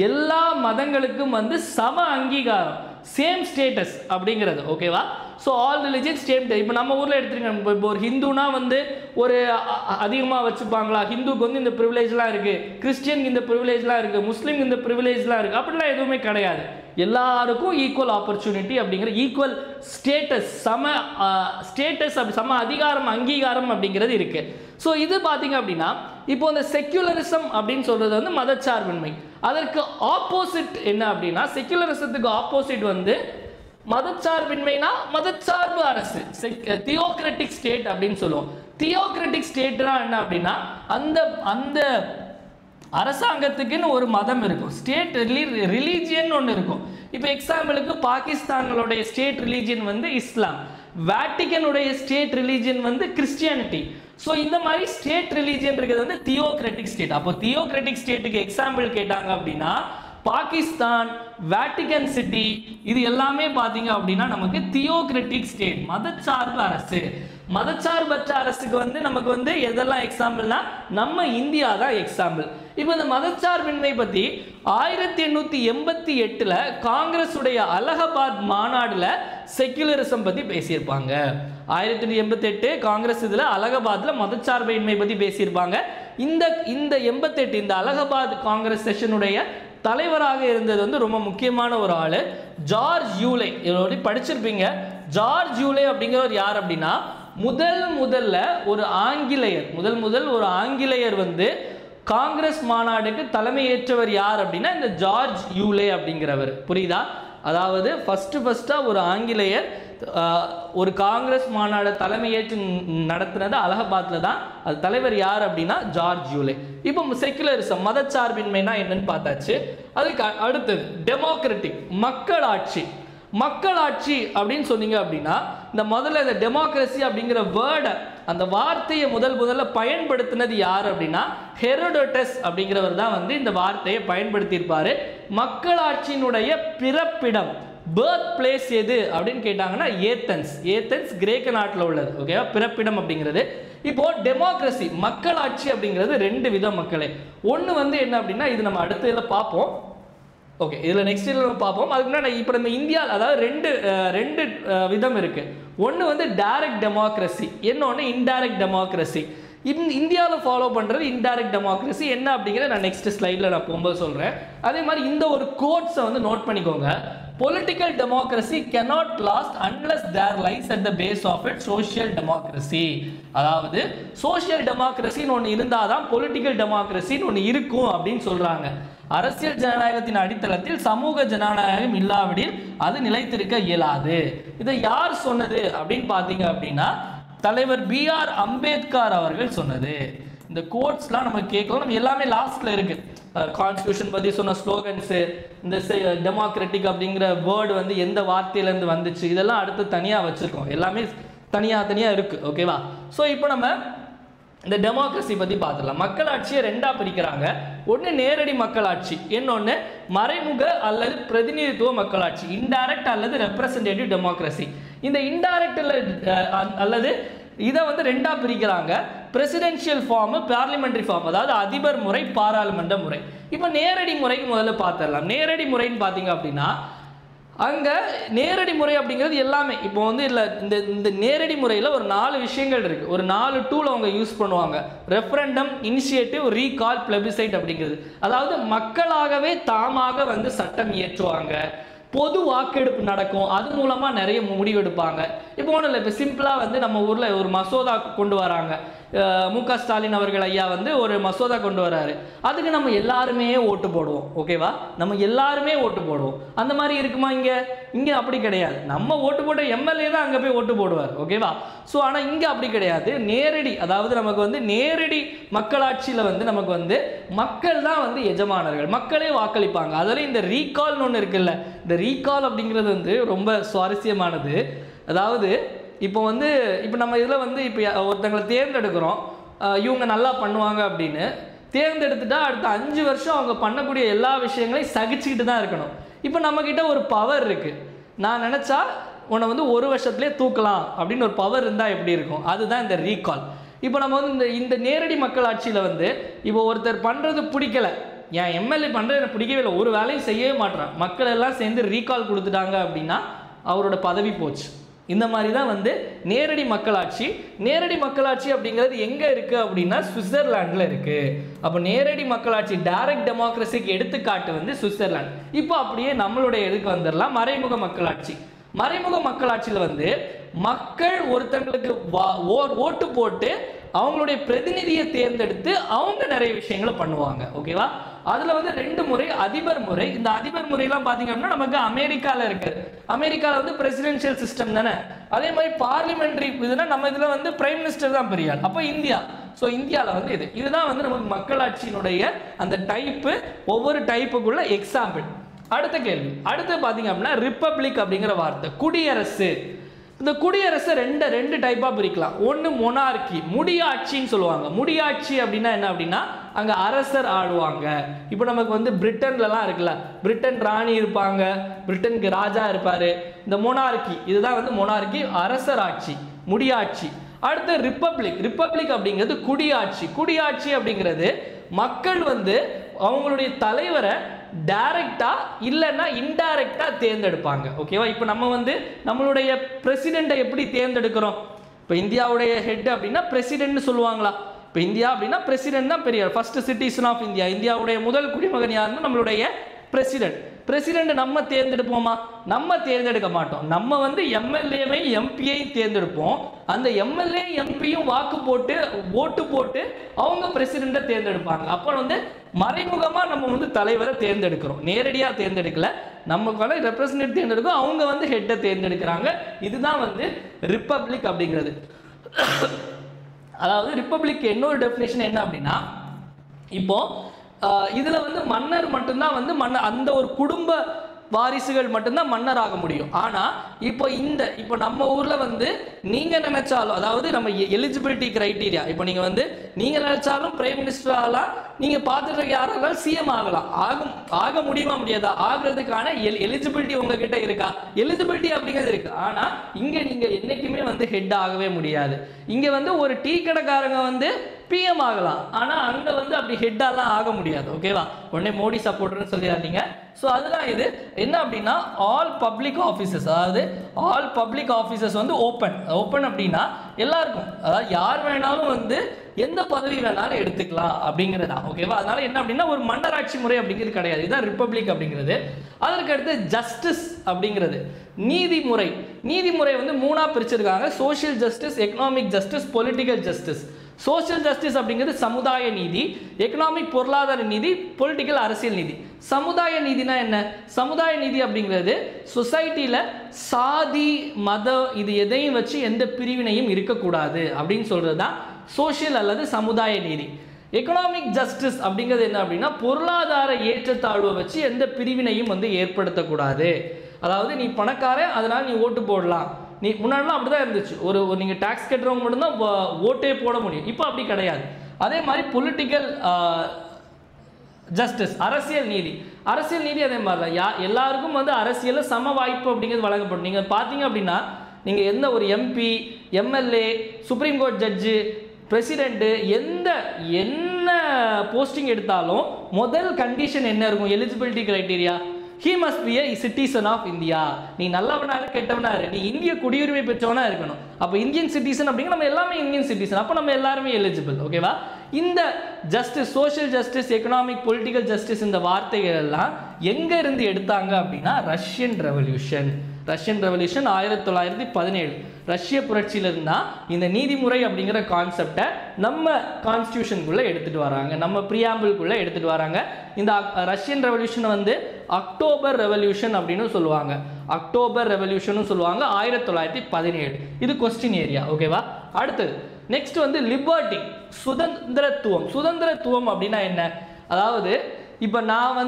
எல்லா மதங்களுக்கும் வந்து சம அங்கீகாரம், சேம் ஸ்டேட்டஸ் அப்படிங்கிறது. ஓகேவா? So all religion same. இப்போ நம்ம ஊரில் எடுத்துருங்க, இப்போ ஒரு ஹிந்துனா வந்து ஒரு அதிகமாக வச்சுப்பாங்களா? ஹிந்துக்கு வந்து இந்த ப்ரிவிலேஜ்லாம் இருக்குது, கிறிஸ்டியனுக்கு இந்த ப்ரிவிலேஜ்லாம் இருக்குது, முஸ்லீம் இந்த ப்ரிவிலேஜ்லாம் இருக்குது. அப்படிலாம் எதுவுமே கிடையாது. எல்லாருக்கும் ஈக்குவல் ஆப்பர்ச்சுனிட்டி அப்படிங்கிற ஈக்குவல் ஸ்டேட்டஸ், சம அதிகாரம் அங்கீகாரம் அப்படிங்கிறது இருக்கு. ஸோ இது பார்த்தீங்க அப்படின்னா இப்போ இந்த செக்யுலரிசம் அப்படின்னு சொல்றது வந்து மதச்சார்பின்மை. அதற்கு ஆப்போசிட் என்ன அப்படின்னா செக்யுலரிசத்துக்கு ஆப்போசிட் வந்து மதச்சார்பின்மைனா மதச்சார்பு அரசு, தியோக்ராட்டிக் ஸ்டேட் அப்படின்னு சொல்லுவோம். தியோக்ராட்டிக் ஸ்டேட்னா என்ன அப்படின்னா அந்த அரசாங்கத்துக்குன்னு ஒரு மதம் இருக்கும், ஸ்டேட் ரிலீஜியன் ஒன்று இருக்கும். இப்போ எக்ஸாம்பிளுக்கு பாகிஸ்தானுடைய ஸ்டேட் ரிலீஜியன் வந்து இஸ்லாம், வேட்டிகனுடைய ஸ்டேட் ரிலீஜியன் வந்து கிறிஸ்டியானிட்டி. ஸோ இந்த மாதிரி ஸ்டேட் ரிலீஜியன் இருக்கிறது வந்து தியோக்ராட்டிக் ஸ்டேட். அப்போ தியோக்ராட்டிக் ஸ்டேட்டுக்கு எக்ஸாம்பிள் கேட்டாங்க அப்படின்னா பாகிஸ்தான், வேட்டிகன் சிட்டி, இது எல்லாமே பார்த்தீங்க அப்படின்னா நமக்கு தியோக்ராட்டிக் ஸ்டேட், மதச்சார்பு அரசு. மதச்சார்பற்ற அரசுக்கு வந்து நமக்கு வந்து எதெல்லாம் எக்ஸாம்பிள்னா நம்ம இந்தியா தான் எக்ஸாம்பிள். இப்போ இந்த மதச்சார்பின்மை பற்றி 1888 காங்கிரஸ் உடைய அலகாபாத் மாநாடுல செக்யுலரிசம் பற்றி பேசியிருப்பாங்க. 1888 காங்கிரஸ் இதில் அலகாபாத்ல மதச்சார்பின்மை பற்றி பேசியிருப்பாங்க. இந்த 88 இந்த அலகாபாத் காங்கிரஸ் செஷனுடைய தலைவராக இருந்தது வந்து ரொம்ப முக்கியமான ஒரு ஆளு, ஜார்ஜ் யூலே. இதோட படிச்சிருப்பீங்க. ஜார்ஜ் யூலே அப்படிங்கிறவர் யார் அப்படின்னா முதல்ல ஒரு ஆங்கிலேயர் வந்து காங்கிரஸ் மாநாடுக்கு தலைமை ஏற்றவர் யார் அப்படின்னா இந்த ஜார்ஜ் யூலே அப்படிங்கிறவர். புரியுதா? அதாவது ஃபர்ஸ்டா ஒரு ஆங்கிலேயர் ஒரு காங்கிரஸ் மாநாடு தலைமையேற்று நடத்தினது அலகாபாத்ல தான். அது தலைவர் யார் அப்படின்னா ஜார்ஜ் யூலே. இப்போ செக்குலரிசம் மதச்சார்பின்மைனா என்னன்னு பார்த்தாச்சு. அதுக்கு அடுத்தது டெமோக்ராட்டிக் மக்களாட்சி அப்படின்னு சொன்னீங்க அப்படின்னா இந்த முதல்ல இந்த டெமோக்ரஸி அப்படிங்கிற வேர்டை, அந்த வார்த்தையை முதல்ல பயன்படுத்தினது யார் அப்படின்னா ஹெரோடோட்டஸ் அப்படிங்கிறவர் தான் வந்து இந்த வார்த்தையை பயன்படுத்தியிருப்பாரு. மக்களாட்சியினுடைய பிறப்பிடம், பர்த் பிளேஸ் எது அப்படின்னு கேட்டாங்கன்னா ஏத்தன்ஸ் கிரேக்க நாட்டில் உள்ளது. ஓகேவா? பிறப்பிடம் அப்படிங்கிறது. இப்போ டெமோக்ரஸி மக்களாட்சி அப்படிங்கிறது 2 விதம் மக்களே. ஒன்று வந்து என்ன அப்படின்னா இது நம்ம அடுத்த இதில் பார்ப்போம். ஓகே, இதில் நெக்ஸ்ட் நம்ம பார்ப்போம். அதுக்கு முன்னாடி இப்போ நம்ம இந்தியா அதாவது ரெண்டு விதம் இருக்கு. ஒன்று வந்து டைரக்ட் டெமோக்ரஸி, இன்னொன்று இன்டைரக்ட் டெமோக்ரஸி. இந்தியாவில் ஃபாலோ பண்ணுறது இன்டைரக்ட் டெமோக்ரஸி என்ன அப்படிங்கிறத நான் நெக்ஸ்ட் ஸ்லைடில் நான் போகும்போது சொல்கிறேன். அதே மாதிரி இந்த ஒரு கோட்ஸை வந்து நோட் பண்ணிக்கோங்க. Political democracy cannot last unless there lies at the base of it social democracy. அதாவது சோஷியல் டெமோக்ரஸின்னு ஒன்று இருந்தால் தான் பொலிட்டிக்கல் டெமோக்ரஸின்னு ஒன்று இருக்கும் அப்படின்னு சொல்கிறாங்க. அரசியல் ஜனநாயகத்தின் அடித்தளத்தில் சமூக ஜனநாயகம் இல்லாவிடில் அது நிலைத்திருக்க இயலாது. இதை யார் சொன்னது அப்படின்னு பார்த்தீங்க அப்படின்னா தலைவர் B.R. அம்பேத்கர் அவர்கள் சொன்னது. இந்த கோட்ஸ்லாம் நம்ம கேட்கலாம், நம்ம எல்லாமே லாஸ்ட்ல இருக்கு. கான்ஸ்டியூஷன் பற்றி சொன்ன ஸ்லோகன்ஸு, இந்த டெமோக்ராட்டிக் அப்படிங்கிற வேர்டு வந்து எந்த வார்த்தையிலேருந்து வந்துச்சு, இதெல்லாம் அடுத்து தனியாக வச்சுருக்கோம். எல்லாமே தனியாக இருக்குது. ஓகேவா? ஸோ இப்போ நம்ம இந்த டெமோக்ரஸி பற்றி பார்த்துடலாம். மக்களாட்சியை ரெண்டாக பிரிக்கிறாங்க. ஒன்று நேரடி மக்களாட்சி, இன்னொன்று மறைமுக அல்லது பிரதிநிதித்துவ மக்களாட்சி, இன்டைரக்ட் அல்லது ரெப்ரசன்டேட்டிவ் டெமோக்ரஸி. இந்த இன்டைரக்டில் அல்லது இதை வந்து ரெண்டாக பிரிக்கிறாங்க. பிரசிடென்ஷியல் ஃபார்மு, பார்லிமெண்ட்ரி ஃபார்ம், அதாவது அதிபர் முறை, பாராளுமன்ற முறை. இப்போ நேரடி முறைக்கு முதல்ல பார்த்துடலாம். நேரடி முறைன்னு பார்த்தீங்க அப்படின்னா அங்கே நேரடி முறை அப்படிங்கிறது எல்லாமே இப்போ வந்து இல்லை இந்த நேரடி முறையில் ஒரு 4 விஷயங்கள் இருக்குது. ஒரு 4 டூல் அவங்க யூஸ் பண்ணுவாங்க. ரெஃபரண்டம், இனிஷியேட்டிவ், ரீகால், பிளெபிசைட் அப்படிங்கிறது. அதாவது மக்களாகவே தாமாக வந்து சட்டம் இயற்றுவாங்க. பொது வாக்கெடுப்பு நடக்கும், அது மூலமாக நிறைய முடிவெடுப்பாங்க. இப்போ ஒன்றும் இல்லை, இப்போ சிம்பிளாக வந்து நம்ம ஊரில் ஒரு மசோதா கொண்டு வராங்க. மு.க. ஸ்டாலின் அவர்கள் ஐயா வந்து ஒரு மசோதா கொண்டு வராரு. அதுக்கு நம்ம எல்லாருமே ஓட்டு போடுவோம். ஓகேவா, நம்ம எல்லாருமே ஓட்டு போடுவோம். அந்த மாதிரி இருக்குமா இங்கே அப்படி கிடையாது. நம்ம ஓட்டு போட்ட எம்எல்ஏ தான் அங்கே போய் ஓட்டு போடுவார். ஓகேவா. ஸோ ஆனால் இங்கே அப்படி கிடையாது. நேரடி, அதாவது நமக்கு வந்து நேரடி மக்களாட்சியில் வந்து நமக்கு வந்து மக்கள் தான் வந்து எஜமானர்கள், மக்களே வாக்களிப்பாங்க. அதில் இந்த ரீகால்னு ஒன்று இருக்குல்ல, இந்த ரீகால் அப்படிங்கிறது வந்து ரொம்ப சுவாரஸ்யமானது. அதாவது இப்போ நம்ம இதில் வந்து இப்போ ஒருத்தங்களை தேர்ந்தெடுக்கிறோம், இவங்க நல்லா பண்ணுவாங்க அப்படின்னு தேர்ந்தெடுத்துட்டா அடுத்த 5 வருஷம் அவங்க பண்ணக்கூடிய எல்லா விஷயங்களையும் சகிச்சுக்கிட்டு தான் இருக்கணும். இப்போ நம்மக்கிட்ட ஒரு பவர் இருக்குது. நான் நினச்சா உன்னை வந்து 1 வருஷத்துலேயே தூக்கலாம் அப்படின்னு ஒரு பவர் இருந்தால் எப்படி இருக்கும்? அதுதான் இந்த ரீகால். இப்போ நம்ம வந்து இந்த நேரடி மக்களாட்சியில் வந்து இப்போ ஒருத்தர் பண்ணுறது பிடிக்கலை, என் எம்எல்ஏ பண்ணுறது எனக்கு பிடிக்கவே இல்லை, ஒரு வேலையும் செய்யவே மாட்டேறான், மக்கள் எல்லாம் சேர்ந்து ரீகால் கொடுத்துட்டாங்க அப்படின்னா அவரோட பதவி போச்சு. இந்த மாதிரி தான் வந்து நேரடி மக்களாட்சி. நேரடி மக்களாட்சி அப்படிங்கிறது எங்கே இருக்குது அப்படின்னா சுவிட்சர்லாண்டில் இருக்குது. அப்போ நேரடி மக்களாட்சி, டைரக்ட் டெமோக்ரஸிக்கு எடுத்துக்காட்டு வந்து சுவிட்சர்லாந்து. இப்போ அப்படியே நம்மளுடைய எதுக்கு வந்துடலாம், மறைமுக மக்களாட்சி. மறைமுக மக்களாட்சியில் வந்து மக்கள் ஒருத்தங்களுக்கு ஓட்டு போட்டு அவங்களுடைய பிரதிநிதியை தேர்ந்தெடுத்து அவங்க நிறைய விஷயங்களை பண்ணுவாங்க. ஓகேவா. அதில் வந்து 2 முறை அதிபர் முறை. இந்த அதிபர் முறையெல்லாம் பார்த்தீங்க அப்படின்னா நமக்கு அமெரிக்காவில் இருக்குது. அமெரிக்காவில் வந்து பிரசிடென்ஷியல் சிஸ்டம் தானே. அதே மாதிரி பார்லிமெண்ட்ரி இதுனா நம்ம இதில் வந்து பிரைம் மினிஸ்டர் தான் பெரிய ஆள். அப்போ இந்தியா, ஸோ இந்தியாவில் வந்து இதுதான் வந்து நமக்கு மக்களாட்சியினுடைய அந்த டைப்பு, ஒவ்வொரு டைப்புக்குள்ள எக்ஸாம்பிள். அடுத்த கேள்வி, அடுத்து பார்த்தீங்க அப்படின்னா ரிப்பப்ளிக் அப்படிங்கிற வார்த்தை, குடியரசு. இந்த குடியரசை ரெண்டு டைப்பாக பிரிக்கலாம். ஒன்று மொனார்கி, முடியாட்சின்னு சொல்லுவாங்க. முடியாட்சி அப்படின்னா என்ன அப்படின்னா அங்கே அரசர் ஆடுவாங்க. இப்போ நமக்கு வந்து பிரிட்டன்லலாம் இருக்குல்ல, பிரிட்டன் ராணி இருப்பாங்க, பிரிட்டனுக்கு ராஜா இருப்பார். இந்த மொனார்கி, இதுதான் வந்து மொனார்கி, அரசர் ஆட்சி, முடியாட்சி. அடுத்து ரிப்பப்ளிக். ரிப்பப்ளிக் அப்படிங்கிறது குடியாட்சி. குடியாட்சி அப்படிங்கிறது மக்கள் வந்து அவங்களுடைய தலைவரை டைரக்டா இல்லைன்னா இன்டைரக்டா தேர்ந்தெடுப்பாங்க. ஓகேவா. இப்போ நம்ம வந்து நம்மளுடைய பிரசிடெண்ட்டை எப்படி தேர்ந்தெடுக்கிறோம்? இப்போ இந்தியாவுடைய ஹெட் அப்படின்னா பிரசிடென்ட்னு சொல்லுவாங்களா? இப்போ இந்தியா அப்படின்னா பிரசிடென்ட் தான் பெரிய ஃபர்ஸ்ட் சிட்டிசன் ஆஃப் இந்தியா. இந்தியாவுடைய முதல் குடிமகன் யாருன்னா நம்மளுடைய பிரசிடென்ட். பிரசிடென்ட் நம்ம தேர்ந்தெடுப்போமா? நம்ம தேர்ந்தெடுக்க மாட்டோம். நம்ம வந்து எம்எல்ஏவை எம்பியையும் தேர்ந்தெடுப்போம். அந்த எம்எல்ஏ எம்பியும் ஓட்டு போட்டு அவங்க பிரசிடென்ட்டை தேர்ந்தெடுப்பாங்க. அப்போ வந்து மறைமுகமாக நம்ம வந்து தலைவரை தேர்ந்தெடுக்கிறோம், நேரடியாக தேர்ந்தெடுக்கல. நமக்கான ரெப்ரசன்டேட்டிவ் தேர்ந்தெடுக்கும், அவங்க வந்து ஹெட்டை தேர்ந்தெடுக்கிறாங்க. இதுதான் வந்து ரிப்பப்ளிக் அப்படிங்கிறது. அதாவது ரிப்பப்ளிக் இன்னொரு டெஃபினேஷன் என்ன அப்படின்னா, இப்போ இதில் வந்து மன்னர் மட்டும்தான் வந்து அந்த ஒரு குடும்ப வாரிசுகள் மட்டும்தான் மன்னர் ஆக முடியும். ஆனால் இப்போ நம்ம ஊரில் வந்து நீங்கள் நினைச்சாலும், அதாவது நம்ம எலிஜிபிலிட்டி கிரைட்டீரியா, இப்போ நீங்கள் நினைச்சாலும் பிரைம் மினிஸ்டர் ஆகலாம், நீங்கள் பார்த்துட்டு யாராலும் சிஎம் ஆகலாம். ஆக முடியுமா முடியாதா? ஆகிறதுக்கான எலிஜிபிலிட்டி உங்ககிட்ட இருக்கா? எலிஜிபிலிட்டி அப்படிங்கிறது இருக்கு. ஆனால் இங்கே நீங்கள் என்றைக்குமே வந்து ஹெட் ஆகவே முடியாது. இங்கே வந்து ஒரு டீ கடைக்காரங்க வந்து பிஎம் ஆகலாம், ஆனால் அங்கே வந்து அப்படி ஹெட்டாலாம் ஆக முடியாது. ஓகேவா. உடனே மோடி சப்போர்ட்டர்னு சொல்லிடாதீங்க. ஸோ அதுதான் இது என்ன அப்படின்னா ஆல் பப்ளிக் ஆஃபீஸஸ், அதாவது ஆல் பப்ளிக் ஆஃபீஸஸ் வந்து ஓப்பன் அப்படின்னா எல்லாருக்கும், அதாவது யார் வேணாலும் வந்து எந்த பதவி வேணாலும் எடுத்துக்கலாம் அப்படிங்கிறதா. ஓகேவா. அதனால என்ன அப்படின்னா ஒரு மன்னராட்சி முறை அப்படிங்கிறது கிடையாது. இதுதான் ரிப்பப்ளிக் அப்படிங்கிறது. அதற்கு அடுத்து ஜஸ்டிஸ் அப்படிங்கிறது நீதிமுறை. நீதிமுறை வந்து 3ஆ பிரிச்சிருக்காங்க. Social justice, economic justice, political justice. Social justice அப்படிங்கிறது சமுதாய நீதி, எக்கனாமிக் பொருளாதார நீதி, பொலிட்டிக்கல் அரசியல் நீதி. சமுதாய நீதினா என்ன? சமுதாய நீதி அப்படிங்கிறது சொசைட்டியில் சாதி மதம் இது எதையும் வச்சு எந்த பிரிவினையும் இருக்கக்கூடாது அப்படின்னு சொல்கிறது தான் சோஷியல் அல்லது சமுதாய நீதி. எக்கனாமிக் ஜஸ்டிஸ் அப்படிங்கிறது என்ன அப்படின்னா பொருளாதார ஏற்றத்தாழ்வை வச்சு எந்த பிரிவினையும் வந்து ஏற்படுத்தக்கூடாது. அதாவது நீ பணக்காரன் அதனால் நீ ஓட்டு போடலாம், நீ முன்னாடிலாம் அப்படி தான் இருந்துச்சு. ஒரு நீங்கள் டேக்ஸ் கட்டுறவங்க மட்டும்தான் ஓட்டே போட முடியும். இப்போ அப்படி கிடையாது. அதே மாதிரி பொலிட்டிக்கல் ஜஸ்டிஸ், அரசியல் நீதி அதே மாதிரி தான். எல்லாருக்கும் வந்து அரசியலில் சம வாய்ப்பு அப்படிங்கிறது வழங்கப்படும். நீங்கள் பார்த்தீங்க அப்படின்னா நீங்கள் எந்த ஒரு MP, MLA, supreme court judge, president என்ன போஸ்டிங் எடுத்தாலும் முதல் கண்டிஷன் என்ன இருக்கும்? Eligibility criteria, he must be a citizen of India. நீ நல்லவனாக கெட்டவனாக நீ இந்திய குடியுரிமை பெற்றவனா இருக்கணும். அப்போ இந்தியன் சிட்டிசன் அப்படிங்கிற நம்ம எல்லாமே இந்தியன் சிட்டிசன், அப்போ நம்ம எல்லாருமே எலிஜிபிள். ஓகேவா? இந்த justice, social justice, economic, political justice, இந்த வார்த்தைகள் எல்லாம் எங்க இருந்து எடுத்தாங்க அப்படின்னா ரஷ்யன் ரெவல்யூஷன் 1917 ரஷ்ய புரட்சியிலிருந்து தான் இந்த நீதிமுறை அப்படிங்கிற கான்செப்டை நம்ம கான்ஸ்டியூஷனுக்குள்ள எடுத்துட்டு வராங்க, நம்ம பிரியாம்பிள்குள்ள எடுத்துட்டு வராங்க. இந்த ரஷ்யன் ரெவல்யூஷனை வந்து அக்டோபர் ரெவல்யூஷன் அப்படின்னு சொல்லுவாங்க, 1917. இது கொஸ்டின் ஏரியா. ஓகேவா? அடுத்தது நெக்ஸ்ட் வந்து லிபர்ட்டி, சுதந்திரத்துவம் அப்படின்னா என்ன? அதாவது இப்போ நான்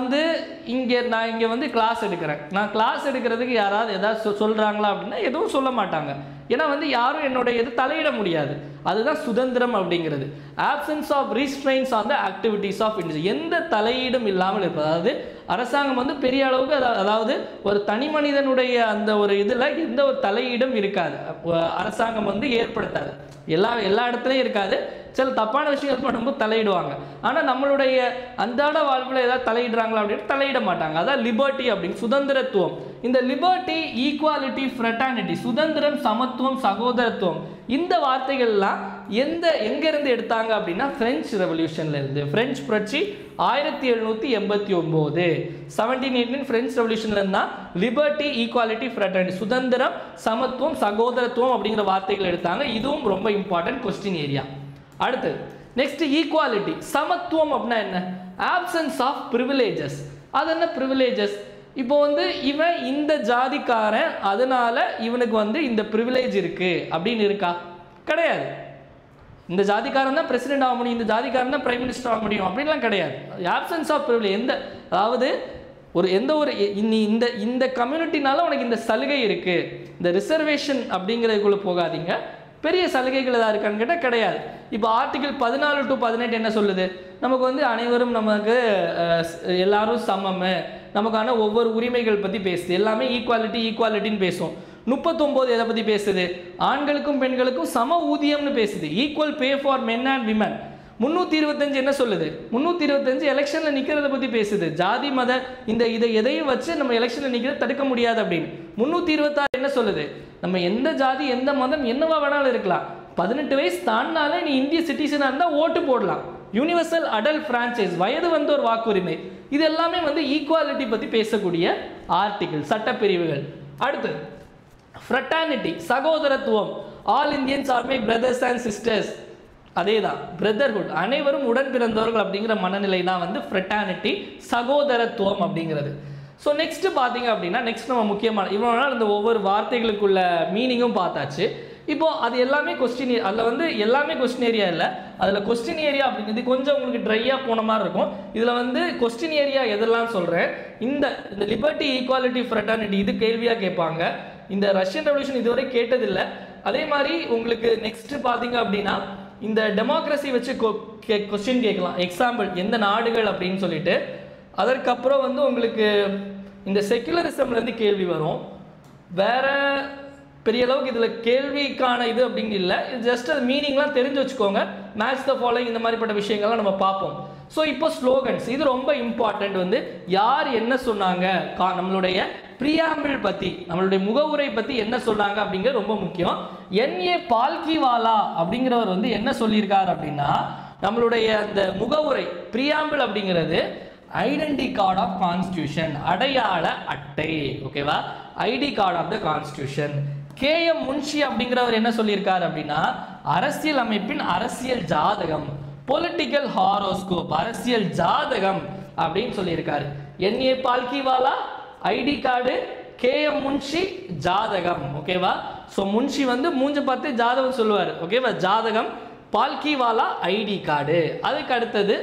இங்கே வந்து கிளாஸ் எடுக்கிறேன். நான் கிளாஸ் எடுக்கிறதுக்கு யாராவது ஏதாவது சொல்கிறாங்களா அப்படின்னா எதுவும் சொல்ல மாட்டாங்க. ஏன்னா வந்து யாரும் என்னுடைய தலையிட முடியாது. அதுதான் சுதந்திரம் அப்படிங்கிறது. Absence of restraints on the activities of individual, எந்த தலையீடும் இல்லாமல் இருப்பது. அதாவது அரசாங்கம் வந்து பெரிய அளவுக்கு அதாவது ஒரு தனி மனிதனுடைய அந்த ஒரு இதில் எந்த ஒரு தலையீடும் இருக்காது, அரசாங்கம் வந்து ஏற்படுத்தாது. எல்லா இடத்துலையும் இருக்காது. சில தப்பான விஷயங்கள் பண்ணும்போது தலையிடுவாங்க. ஆனால் நம்மளுடைய அன்றாட வாழ்வில் ஏதாவது தலையிடுறாங்களா அப்படின்னு தலையிட மாட்டாங்க. அதான் லிபர்ட்டி அப்படின்னு, சுதந்திரத்துவம். இந்த லிபர்ட்டி, ஈக்குவாலிட்டி, ஃப்ரெட்டர்னிட்டி, சுதந்திரம், சமத்துவம், சகோதரத்துவம், இந்த வார்த்தைகள்லாம் எங்கிருந்து எடுத்தாங்க அப்படின்னா பிரெஞ்சு ரெவல்யூஷன்ல இருந்து. பிரெஞ்சு புரட்சி 1789, 1718 பிரெஞ்சு ரெவல்யூஷன்ல இருந்தா லிபர்ட்டி, ஈக்குவாலிட்டி, ஃப்ரெட்டர்னிட்டி, சுதந்திரம், சமத்துவம், சகோதரத்துவம் அப்படிங்கிற வார்த்தைகள் எடுத்தாங்க. இதுவும் ரொம்ப இம்பார்ட்டன்ட் கொஸ்டின் ஏரியா. அடுத்து நெக்ஸ்ட் ஈக்குவாலிட்டி, சமத்துவம் அப்படின்னா என்ன? Absence of privileges. அது என்ன பிரிவிலேஜஸ்? இப்போ வந்து இவன் இந்த ஜாதிக்காரன், அதனால இவனுக்கு இந்த பிரிவிலேஜ் இருக்கு அப்படின்னு இருக்கா? கிடையாது. இந்த ஜாதிக்காரன் தான் பிரசிடென்ட் ஆக முடியும், இந்த ஜாதிக்காரன் தான் பிரைம் மினிஸ்டர் ஆக முடியும் அப்படின்லாம் கிடையாது. Absence of privilege. அதாவது இந்த கம்யூனிட்டினால உனக்கு இந்த சலுகை இருக்கு, இந்த ரிசர்வேஷன் அப்படிங்கிறதுக்குள்ள போகாதீங்க. பெரிய சலுகைகள் ஏதாவது இருக்கான்னு கேட்டால் கிடையாது. இப்போ ஆர்டிகிள் 14 to 18 என்ன சொல்லுது? நமக்கு அனைவரும் நமக்கு எல்லாரும் சமம், நமக்கான ஒவ்வொரு உரிமைகள் பற்றி பேசுது. எல்லாமே ஈக்குவாலிட்டின்னு பேசும். 39 எதை பற்றி பேசுது? ஆண்களுக்கும் பெண்களுக்கும் சம ஊதியம்னு பேசுது. Equal pay for men and women. 325 என்ன சொல்லுது? 325 எலெக்ஷனில் நிற்கிறத பற்றி பேசுது. ஜாதி மத இதை எதையும் வச்சு நம்ம எலெக்ஷனில் நிற்கிறத தடுக்க முடியாது அப்படின்னு. 326 என்ன சொல்லுது? நம்ம எந்த ஜாதி, எந்த மதம், என்னவா வேணாலும் இருக்கலாம். 18 வயசு தாண்டினாலே நீ இந்திய சிட்டிசனாக இருந்தால் ஓட்டு போடலாம். யூனிவர்சல் அடல்ட் பிரான்ச்சைஸ், வயது ஒரு வாக்குரிமை. இது எல்லாமே ஈக்குவாலிட்டி பற்றி பேசக்கூடிய ஆர்டிகிள், சட்டப்பிரிவுகள். அடுத்து ஃப்ரெட்டர்னிட்டி, சகோதரத்துவம். All Indians are my brothers and sisters. அதே தான், பிரதர்ஹுட், அனைவரும் உடன் பிறந்தவர்கள் அப்படிங்கிற மனநிலை தான் ஃப்ரெட்டர்னிட்டி, சகோதரத்துவம் அப்படிங்கிறது. ஸோ நெக்ஸ்ட் பார்த்தீங்க அப்படின்னா நெக்ஸ்ட் நம்ம முக்கியமான இவ்வளோ நாள் இந்த ஒவ்வொரு வார்த்தைகளுக்குள்ள மீனிங்கும் பார்த்தாச்சு. இப்போ அது எல்லாமே கொஸ்டின், அதில் எல்லாமே கொஸ்டின் ஏரியா இல்லை. அதில் கொஸ்டின் ஏரியா அப்படிங்கிறது கொஞ்சம் உங்களுக்கு ட்ரையாக போன மாதிரி இருக்கும். இதில் கொஸ்டின் ஏரியா எதெல்லாம் சொல்கிறேன், இந்த லிபர்ட்டி, ஈக்குவாலிட்டி, ஃப்ரெட்டர்னிட்டி இது கேள்வியாக கேட்பாங்க. இந்த ரஷ்யன் ரெவல்யூஷன் இதுவரை கேட்டதில்லை. அதே மாதிரி உங்களுக்கு நெக்ஸ்ட் பார்த்தீங்க அப்படின்னா இந்த டெமோக்ரஸி வச்சு கொஸ்டின் கேட்கலாம். எக்ஸாம்பிள் எந்த நாடுகள் அப்படின்னு சொல்லிட்டு. அதற்கப்புறம் உங்களுக்கு இந்த செக்குலரிசம்லேருந்து கேள்வி வரும். வேற பெரிய அளவுக்கு இதில் கேள்விக்கான இது அப்படிங்க இல்லை. இது ஜஸ்ட் அது மீனிங்லாம் தெரிஞ்சு வச்சுக்கோங்க. மேட்ச் த ஃபாலோயிங் இந்த மாதிரிப்பட்ட விஷயங்கள்லாம் நம்ம பார்ப்போம். ஸோ இப்போ ஸ்லோகன்ஸ், இது ரொம்ப இம்பார்ட்டன்ட். யார் என்ன சொன்னாங்க, நம்மளுடைய பிரியாம்பிள் பற்றி, நம்மளுடைய முகவுரை பற்றி என்ன சொன்னாங்க அப்படிங்கிறது ரொம்ப முக்கியம். N.A. பால்கிவாலா அப்படிங்கிறவர் என்ன சொல்லியிருக்காரு அப்படின்னா, நம்மளுடைய அந்த முகவுரை பிரியாம்பிள் அப்படிங்கிறது ஐடென்டி கார்டு ஆஃப் கான்ஸ்டியூஷன், அடையாள அட்டை. ஓகேவா? ID card of the constitution. K.M. Munshi அப்படிங்கிறவர் என்ன சொல்லியிருக்காரு அப்படின்னா, அரசியல் அமைப்பின் அரசியல் ஜாதகம், பொலிட்டிக்கல் ஹாரோஸ்கோப், அரசியல் ஜாதகம் அப்படின்னு சொல்லியிருக்காரு. N.A. Palkhivala ID card, K.M. Munshi ஜாதகம். ஓகேவா? ஸோ முன்ஷி மூஞ்ச பார்த்து ஜாதகம் சொல்லுவார். ஓகேவா? ஜாதகம். Palkhivala ID card. அதுக்கு அடுத்தது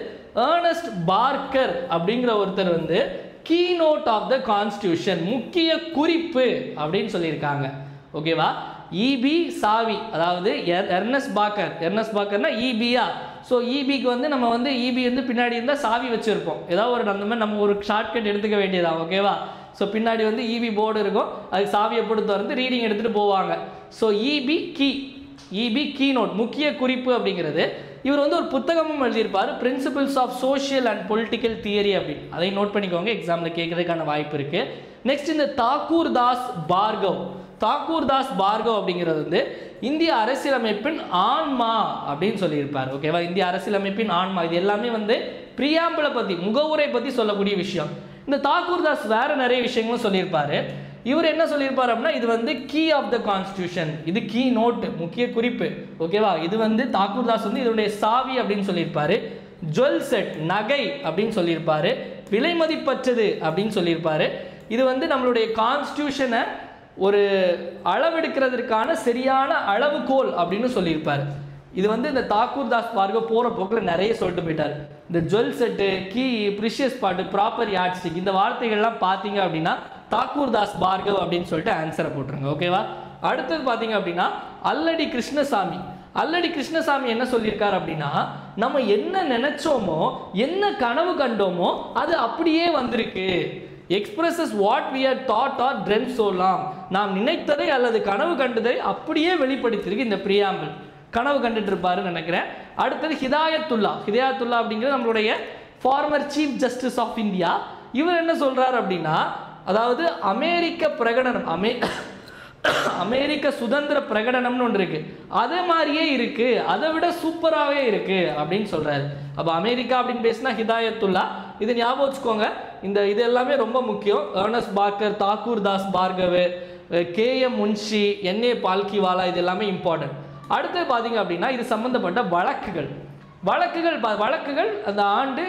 ஏர்னஸ்ட் பார்க்கர் அப்படிங்கிற ஒருத்தர் கீநோட் ஆஃப் த கான்ஸ்டியூஷன், முக்கிய குறிப்பு அப்படின்னு சொல்லியிருக்காங்க. ஓகேவா? இபி சாவி, அதாவது எர்னஸ்ட் பாக்கர்னா இபியா. ஸோ இபிக்கு வந்து நம்ம வந்து இபி வந்து பின்னாடி இருந்தால் சாவி வச்சுருப்போம். ஏதாவது ஒரு அந்த மாதிரி நம்ம ஒரு ஷார்ட்கட் எடுத்துக்க வேண்டியதா, ஓகேவா? ஸோ பின்னாடி வந்து இபி போர்டு இருக்கும், அதுக்கு சாவியை போட்டு வந்து ரீடிங் எடுத்துகிட்டு போவாங்க. ஸோ இபி கீ நோட், முக்கிய குறிப்பு அப்படிங்கிறது. இவர் வந்து ஒரு புத்தகமும் எழுதியிருப்பார், principles of social and political theory அப்படின்னு. அதை நோட் பண்ணிக்கோங்க, எக்ஸாமில் கேட்கறதுக்கான வாய்ப்பு இருக்குது. நெக்ஸ்ட் இந்த தாக்கூர் தாஸ் பார்கவ் அப்படிங்கிறது வந்து இந்திய அரசியலமைப்பின் ஆன்மா அப்படின்னு சொல்லியிருப்பார், ஓகேவா? இந்திய அரசியலமைப்பின் ஆன்மா. இது எல்லாமே வந்து பிரியாம்பிளை பற்றி, முகவுரை பற்றி சொல்லக்கூடிய விஷயம். இந்த தாக்கூர் தாஸ் வேற நிறைய விஷயங்களும் சொல்லியிருப்பாரு. இவர் என்ன சொல்லியிருப்பார் அப்படின்னா, இது வந்து கீ ஆஃப் த கான்ஸ்டியூஷன், இது கீ நோட், முக்கிய குறிப்பு, ஓகேவா? இது வந்து தாக்கூர் தாஸ் வந்து இதனுடைய சாவி அப்படின்னு சொல்லியிருப்பாரு. ஜுவல் செட், நகை அப்படின்னு சொல்லியிருப்பாரு. விலை மதிப்பற்றது அப்படின்னு சொல்லியிருப்பாரு. இது வந்து நம்மளுடைய கான்ஸ்டியூஷனை ஒரு அளவெடுக்கிறதுக்கான சரியான அளவுகோல் அப்படின்னு சொல்லியிருப்பார். இது வந்து இந்த தாக்கூர் தாஸ் பார்கவ் போகிற போக்கில் நிறைய சொல்லிட்டு போயிட்டார். இந்த ஜுவல் செட்டு, கீ, ப்ரிஷியஸ் பாட்டு, ப்ராப்பர் யாட்ஸ்டிக், இந்த வார்த்தைகள்லாம் பார்த்தீங்க அப்படின்னா தாக்கூர் தாஸ் பார்கவ் அப்படின்னு சொல்லிட்டு ஆன்சரை போட்டுருங்க, ஓகேவா? அடுத்தது பார்த்தீங்க அப்படின்னா அல்லடி கிருஷ்ணசாமி என்ன சொல்லியிருக்காரு அப்படின்னா, நம்ம என்ன நினைச்சோமோ, என்ன கனவு கண்டோமோ அது அப்படியே வந்திருக்கு. Expresses what we are thought or dream சொல்லலாம், நாம் நினைத்ததை அல்லது கனவு கண்டதை அப்படியே வெளிப்படுத்தியிருக்கு இந்த பிரியாம்பிள். கனவு கண்டுட்டு இருப்பாருன்னு நினைக்கிறேன். அடுத்தது ஹிதாயத்துல்லா அப்படிங்கிறது நம்மளுடைய former chief justice of India. இவர் என்ன சொல்றாரு அப்படின்னா, அதாவது அமெரிக்க சுதந்திர பிரகடனம்னு ஒன்று இருக்கு, அதே மாதிரியே இருக்கு, அதை விட சூப்பராகவே இருக்கு அப்படின்னு சொல்றாரு. அப்போ அமெரிக்கா அப்படின்னு பேசினா ஹிதாயத்துல்லா, இது ஞாபகம் வச்சுக்கோங்க. இது எல்லாமே ரொம்ப முக்கியம். Ernest Barker, Thakur Das Bhargava, KM Munshi, NA Palkhivala, இது எல்லாமே இம்பார்ட்டன்ட். அடுத்து பார்த்தீங்க அப்படின்னா இது சம்பந்தப்பட்ட வழக்குகள் அந்த ஆண்டு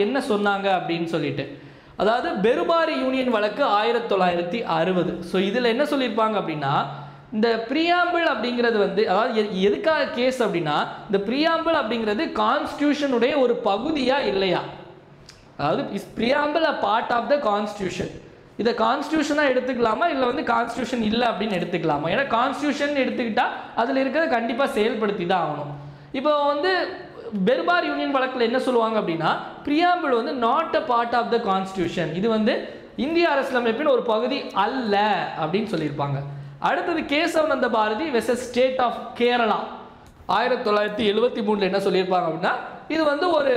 என்ன சொன்னாங்க அப்படின்னு சொல்லிட்டு, அதாவது பெருபாரி யூனியன் வழக்கு 1960. ஸோ இதில் என்ன சொல்லியிருப்பாங்க அப்படின்னா, இந்த பிரியாம்பிள் அப்படிங்கிறது வந்து, அதாவது எதுக்காக கேஸ் அப்படின்னா, இந்த பிரியாம்பிள் அப்படிங்கிறது கான்ஸ்டியூஷனுடைய ஒரு பகுதியா இல்லையா, அதாவது is preamble a part of the constitution. இதை கான்ஸ்டியூஷனாக எடுத்துக்கலாமா, இல்லை வந்து கான்ஸ்டியூஷன் இல்லை அப்படின்னு எடுத்துக்கலாமா? ஏன்னா கான்ஸ்டியூஷன் எடுத்துக்கிட்டால் அதில் இருக்கிறத கண்டிப்பாக செயல்படுத்தி தான் ஆகணும். இப்போ வந்து பெர்பார் யூனியன் வழக்கில் என்ன சொல்லுவாங்க அப்படின்னா, பிரியாம்பிள் வந்து not a part of the constitution, இது வந்து இந்திய அரசியலமைப்பின் ஒரு பகுதி அல்ல அப்படின்னு சொல்லியிருப்பாங்க. அடுத்தது Kesavananda Bharati versus state of Kerala 1973 என்ன சொல்லியிருப்பாங்க அப்படின்னா, இது வந்து ஒரு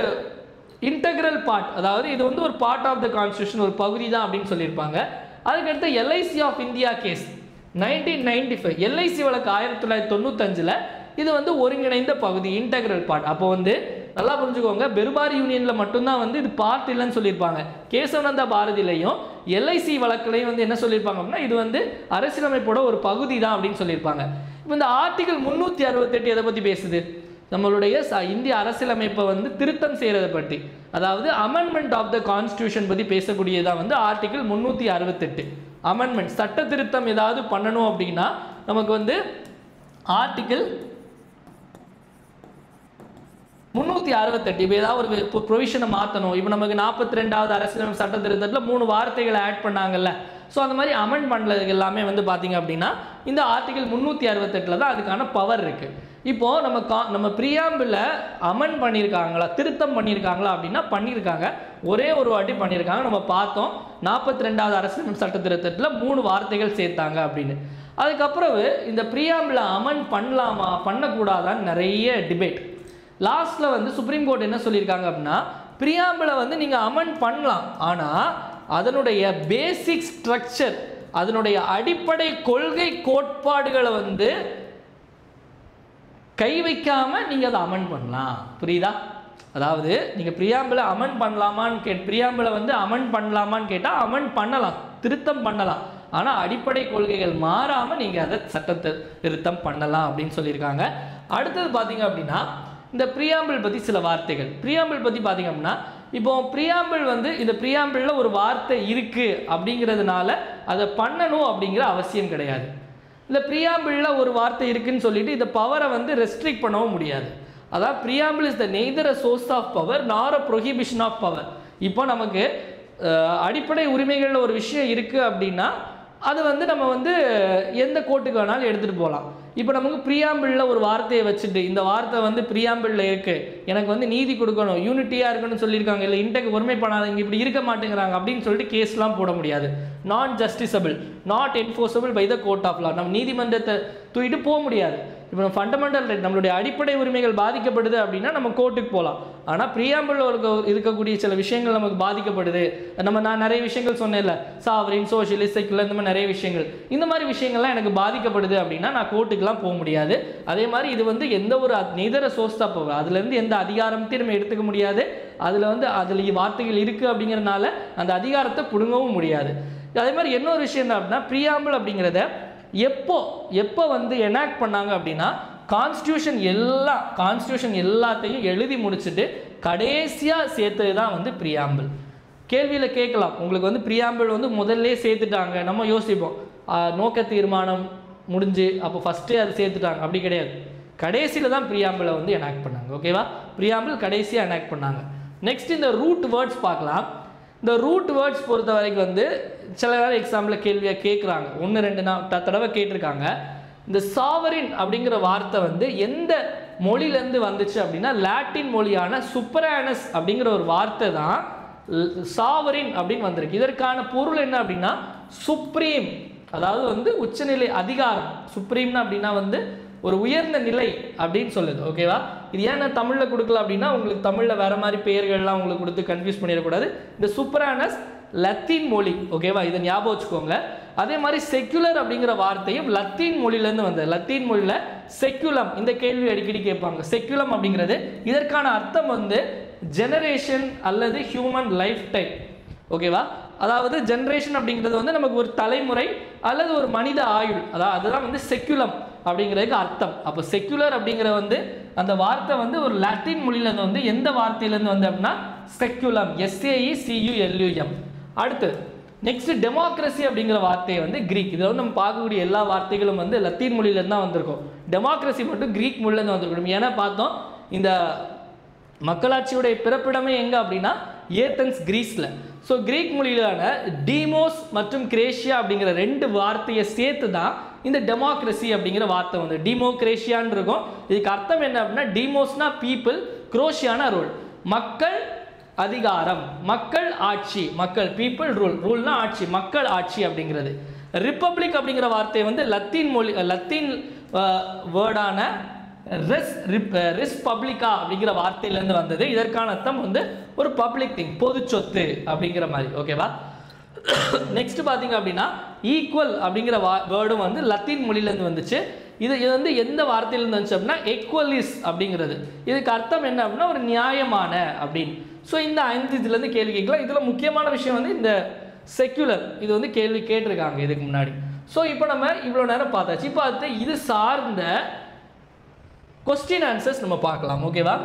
இன்டெக்ரல் பார்ட், அதாவது இது வந்து ஒரு பார்ட் ஆஃப் த கான்ஸ்டியூஷன், ஒரு பகுதி தான் அப்படின்னு சொல்லியிருப்பாங்க. அதுக்கடுத்து LIC ஆஃப் இந்தியா கேஸ் 1995, LIC வழக்கு 1995, இது வந்து ஒருங்கிணைந்த பகுதி, இன்டெக்ரல் பார்ட். அப்போ வந்து நல்லா புரிஞ்சுக்கோங்க, பெருபாரி யூனியனில் மட்டும்தான் வந்து இது பார்ட் இல்லைன்னு சொல்லியிருப்பாங்க. கேசவானந்த பாரதியிலையும் LIC வழக்குலையும் வந்து என்ன சொல்லியிருப்பாங்க அப்படின்னா, இது வந்து அரசியலமைப்போட ஒரு பகுதி தான் அப்படின்னு சொல்லியிருப்பாங்க. இப்போ இந்த ஆர்டிகல் 368 எதை பற்றி பேசுது, நம்மளுடைய இந்திய அரசியலமைப்பை வந்து திருத்தம் செய்கிறத பற்றி, அதாவது அமெண்ட்மெண்ட் ஆஃப் த கான்ஸ்டியூஷன் பற்றி பேசக்கூடியதான் வந்து ஆர்டிகல் 368. அமெண்ட்மெண்ட், சட்ட திருத்தம் ஏதாவது பண்ணணும் அப்படின்னா நமக்கு வந்து ஆர்டிகல் 368. இப்போ ஏதாவது ஒரு ப்ரொவிஷனை மாற்றணும், இப்போ நமக்கு 42வது அரசியலமைப்பு சட்ட திருத்தத்தில் 3 வார்த்தைகளை ஆட் பண்ணாங்கல்ல, ஸோ அந்த மாதிரி அமெண்ட் பண்ணது எல்லாமே வந்து பார்த்தீங்க அப்படின்னா இந்த ஆர்டிகல் 368 தான் அதுக்கான பவர் இருக்குது. இப்போது நம்ம பிரியாம்பிள அமெண்ட் பண்ணியிருக்காங்களா, திருத்தம் பண்ணியிருக்காங்களா அப்படின்னா பண்ணியிருக்காங்க, ஒரே ஒரு வாட்டி பண்ணியிருக்காங்க. நம்ம பார்த்தோம் 42வது அரசியலமைப்பு சட்ட திருத்தத்தில் 3 வார்த்தைகள் சேர்த்தாங்க அப்படின்னு. அதுக்கப்புறம் இந்த பிரியாம்பிள அமெண்ட் பண்ணலாமா பண்ணக்கூடாதான்னு நிறைய டிபேட். லாஸ்ட்டில் வந்து சுப்ரீம் கோர்ட் என்ன சொல்லியிருக்காங்க அப்படின்னா, பிரியாம்பிள வந்து நீங்கள் அமெண்ட் பண்ணலாம், ஆனால் அதனுடைய பேசிக் ஸ்ட்ரக்சர், அதனுடைய அடிப்படை கொள்கை கோட்பாடுகளை வந்து கை வைக்காமல் நீங்கள் அதை அமெண்ட் பண்ணலாம். புரியுதா? அதாவது நீங்கள் பிரியாம்பிளை அமெண்ட் பண்ணலாமான்னு பிரியாம்பிளை வந்து அமெண்ட் பண்ணலாமான்னு கேட்டால் அமெண்ட் பண்ணலாம், திருத்தம் பண்ணலாம், ஆனால் அடிப்படை கொள்கைகள் மாறாமல் நீங்கள் அதை சட்டத்தை திருத்தம் பண்ணலாம் அப்படின்னு சொல்லியிருக்காங்க. அடுத்தது பார்த்தீங்க அப்படின்னா இந்த பிரியாம்பிள் பற்றி சில வார்த்தைகள். பிரியாம்பிள் பற்றி பார்த்தீங்க அப்படின்னா, இப்போ பிரியாம்பிள் வந்து இந்த பிரியாம்பிளில் ஒரு வார்த்தை இருக்குது அப்படிங்கிறதுனால அதை பண்ணணும் அப்படிங்கிற அவசியம் கிடையாது. இந்த பிரியாம்பிளில் ஒரு வார்த்தை இருக்குன்னு சொல்லிட்டு இந்த பவரை வந்து ரெஸ்ட்ரிக்ட் பண்ணவும் முடியாது. அதாவது preamble is the neither a source of power nor a prohibition of power. இப்போ நமக்கு அடிப்படை உரிமைகளில் ஒரு விஷயம் இருக்குது அப்படின்னா அது வந்து நம்ம வந்து எந்த கோர்ட்டுக்கு வேணாலும் எடுத்துகிட்டு போகலாம். இப்போ நமக்கு ப்ரியாம்பிளில் ஒரு வார்த்தையை வச்சுட்டு இந்த வார்த்தை வந்து ப்ரியாம்பிளில் இருக்குது, எனக்கு வந்து நீதி கொடுக்கணும், யூனிட்டியாக இருக்குன்னு சொல்லியிருக்காங்க, இல்லை இன்டெக் ஒருமைப்படாதீங்க, இப்படி இருக்க மாட்டேங்கிறாங்க அப்படின்னு சொல்லிட்டு கேஸ்லாம் போட முடியாது. Non justiciable, not enforceable by the court of law. நம்ம நீதிமன்றத்தை தூக்கிட்டு போக முடியாது. இப்போ நம்ம ஃபண்டமெண்டல் ரைட், நம்மளுடைய அடிப்படை உரிமைகள் பாதிக்கப்படுது அப்படின்னா நம்ம கோர்ட்டுக்கு போகலாம். ஆனால் ப்ரியாம்பிளில் இருக்கக்கூடிய சில விஷயங்கள் நமக்கு பாதிக்கப்படுது. நான் நிறைய விஷயங்கள் சொன்னேன்ல, சாவரின், சோஷியலிஸ்ட், செக்குலர், இந்த மாதிரி நிறைய விஷயங்கள், இந்த மாதிரி விஷயங்கள்லாம் எனக்கு பாதிக்கப்படுது அப்படின்னா நான் கோர்ட்டுக்கெலாம் போக முடியாது. அதே மாதிரி இது வந்து எந்த ஒரு நெய்தர சோர்ஸ் தான் போகும், அதுலேருந்து எந்த அதிகாரத்தையும் நம்ம எடுத்துக்க முடியாது. அதில் வார்த்தைகள் இருக்குது அப்படிங்கிறதுனால அந்த அதிகாரத்தை பிடுங்கவும் முடியாது. அதே மாதிரி இன்னொரு விஷயம் என்ன அப்படின்னா, ப்ரியாம்பிள் அப்படிங்கிறத எப்போ வந்து எனாக்ட் பண்ணாங்க அப்படின்னா, கான்ஸ்டியூஷன் எல்லாத்தையும் எழுதி முடிச்சுட்டு கடைசியாக சேர்த்தது தான் வந்து ப்ரியாம்பிள். கேள்வியில் கேட்கலாம், உங்களுக்கு வந்து ப்ரியாம்பிள் வந்து முதல்ல சேர்த்துட்டாங்க, நம்ம யோசிப்போம் நோக்க தீர்மானம் முடிஞ்சு அப்போ ஃபஸ்ட்டே அதை சேர்த்துட்டாங்க. அப்படி கிடையாது, கடைசியில் தான் ப்ரியாம்பிளை வந்து எனாக்ட் பண்ணாங்க. ஓகேவா, ப்ரியாம்பிள் கடைசியாக எனாக்ட் பண்ணாங்க. நெக்ஸ்ட் இந்த ரூட் வேர்ட்ஸ் பார்க்கலாம். இந்த ரூட் வேர்ட்ஸ் பொறுத்த வரைக்கும் வந்து சில வேறு எக்ஸாம்பிளில் கேள்வியாக கேட்குறாங்க, 1-2 தடவை கேட்டிருக்காங்க. இந்த சாவரின் அப்படிங்கிற வார்த்தை வந்து எந்த மொழியிலேருந்து வந்துச்சு அப்படின்னா, லாட்டின் மொழியான சுப்பரானஸ் அப்படிங்கிற ஒரு வார்த்தை தான் சாவரின் அப்படின்னு வந்திருக்கு. இதற்கான பொருள் என்ன அப்படின்னா, சுப்ரீம், அதாவது வந்து உச்சநிலை அதிகாரம். சுப்ரீம்னா அப்படின்னா வந்து ஒரு உயர்ந்த நிலை அப்படின்னு சொல்லுது. ஓகேவா, இது ஏன் நான் தமிழில் கொடுக்கல அப்படின்னா, உங்களுக்கு தமிழில் வேறு மாதிரி பெயர்கள்லாம் உங்களுக்கு கொடுத்து கன்ஃபியூஸ் பண்ணிடக்கூடாது. இந்த சுப்பரானஸ் லத்தீன் மொழி. ஓகேவா, இதை ஞாபகம் வச்சுக்கோங்க. அதே மாதிரி செக்குலர் அப்படிங்கிற வார்த்தையும் லத்தீன் மொழியிலேருந்து வந்தது. லத்தீன் மொழியில் செக்குலம், இந்த கேள்வி அடிக்கடி கேட்பாங்க. செக்குலம் அப்படிங்கிறது, இதற்கான அர்த்தம் வந்து ஜெனரேஷன் அல்லது ஹியூமன் லைஃப் டைம். ஓகேவா, அதாவது ஜெனரேஷன் அப்படிங்கிறது வந்து நமக்கு ஒரு தலைமுறை அல்லது ஒரு மனித ஆயுள், அதுதான் வந்து செக்குலம் அப்படிங்கிறதுக்கு அர்த்தம். அப்போ செக்குலர் அப்படிங்கிற வந்து அந்த வார்த்தை வந்து ஒரு லாட்டின் மொழியிலேருந்து வந்து எந்த வார்த்தையிலேருந்து வந்து அப்படின்னா செக்குலம், SAECULUM. அடுத்து நெக்ஸ்ட் டெமோக்ரஸி அப்படிங்கிற வார்த்தையை வந்து கிரீக். இதில் வந்து நம்ம பார்க்கக்கூடிய எல்லா வார்த்தைகளும் வந்து லத்தீன் மொழியிலேருந்து தான் வந்திருக்கும். டெமோக்ரஸி மட்டும் கிரீக் மொழியிலேருந்து வந்திருக்கணும். ஏன்னா பார்த்தோம், இந்த மக்களாட்சியுடைய பிறப்பிடமே எங்கே அப்படின்னா ஏத்தன்ஸ், கிரீஸில். ஸோ கிரீக் மொழியிலான டீமோஸ் மற்றும் கிரேஷியா அப்படிங்கிற 2 வார்த்தையை சேர்த்து தான் இந்த டெமோக்ரஸி அப்படிங்கிற வார்த்தை வந்து டீமோக்ரேஷியான்னு இருக்கும். இதுக்கு அர்த்தம் என்ன அப்படின்னா, டீமோஸ்னா பீப்புள், குரோஷியானா ரூல், மக்கள் அதிகாரம், மக்கள் ஆட்சி, மக்கள் பீப்புள் ரூல், ரூல்னா ஆட்சி, மக்கள் ஆட்சி அப்படிங்கிறது. ரிப்பப்ளிக் அப்படிங்கிற வார்த்தை வந்து லத்தீன் வேர்டான ரெஸ் பப்ளிகா அப்படிங்கிற வார்த்தையிலேருந்து வந்தது. இதற்கான அர்த்தம் வந்து ஒரு பப்ளிக் திங், பொது சொத்து அப்படிங்கிற மாதிரி. ஓகேவா, நெக்ஸ்ட் பார்த்தீங்க அப்படின்னா ஈக்குவல் அப்படிங்கிற வேர்டும் வந்து லத்தீன் மொழியிலேருந்து வந்துச்சு. இது வந்து எந்த வார்த்தையிலேருந்து வந்துச்சு அப்படின்னா எக்வலிஸ் அப்படிங்கிறது. இதுக்கு அர்த்தம் என்ன அப்படின்னா ஒரு நியாயமான அப்படின்னு. ஸோ இந்த 5 இதுலேருந்து கேள்வி கேட்கலாம். இதில் முக்கியமான விஷயம் வந்து இந்த செக்குலர், இது வந்து கேள்வி கேட்டிருக்காங்க இதுக்கு முன்னாடி. ஸோ இப்போ நம்ம இவ்வளோ நேரம் பார்த்தாச்சு. இப்போ அடுத்து இது சார்ந்த கொஸ்டின் ஆன்சர்ஸ் நம்ம பார்க்கலாம். ஓகேவா,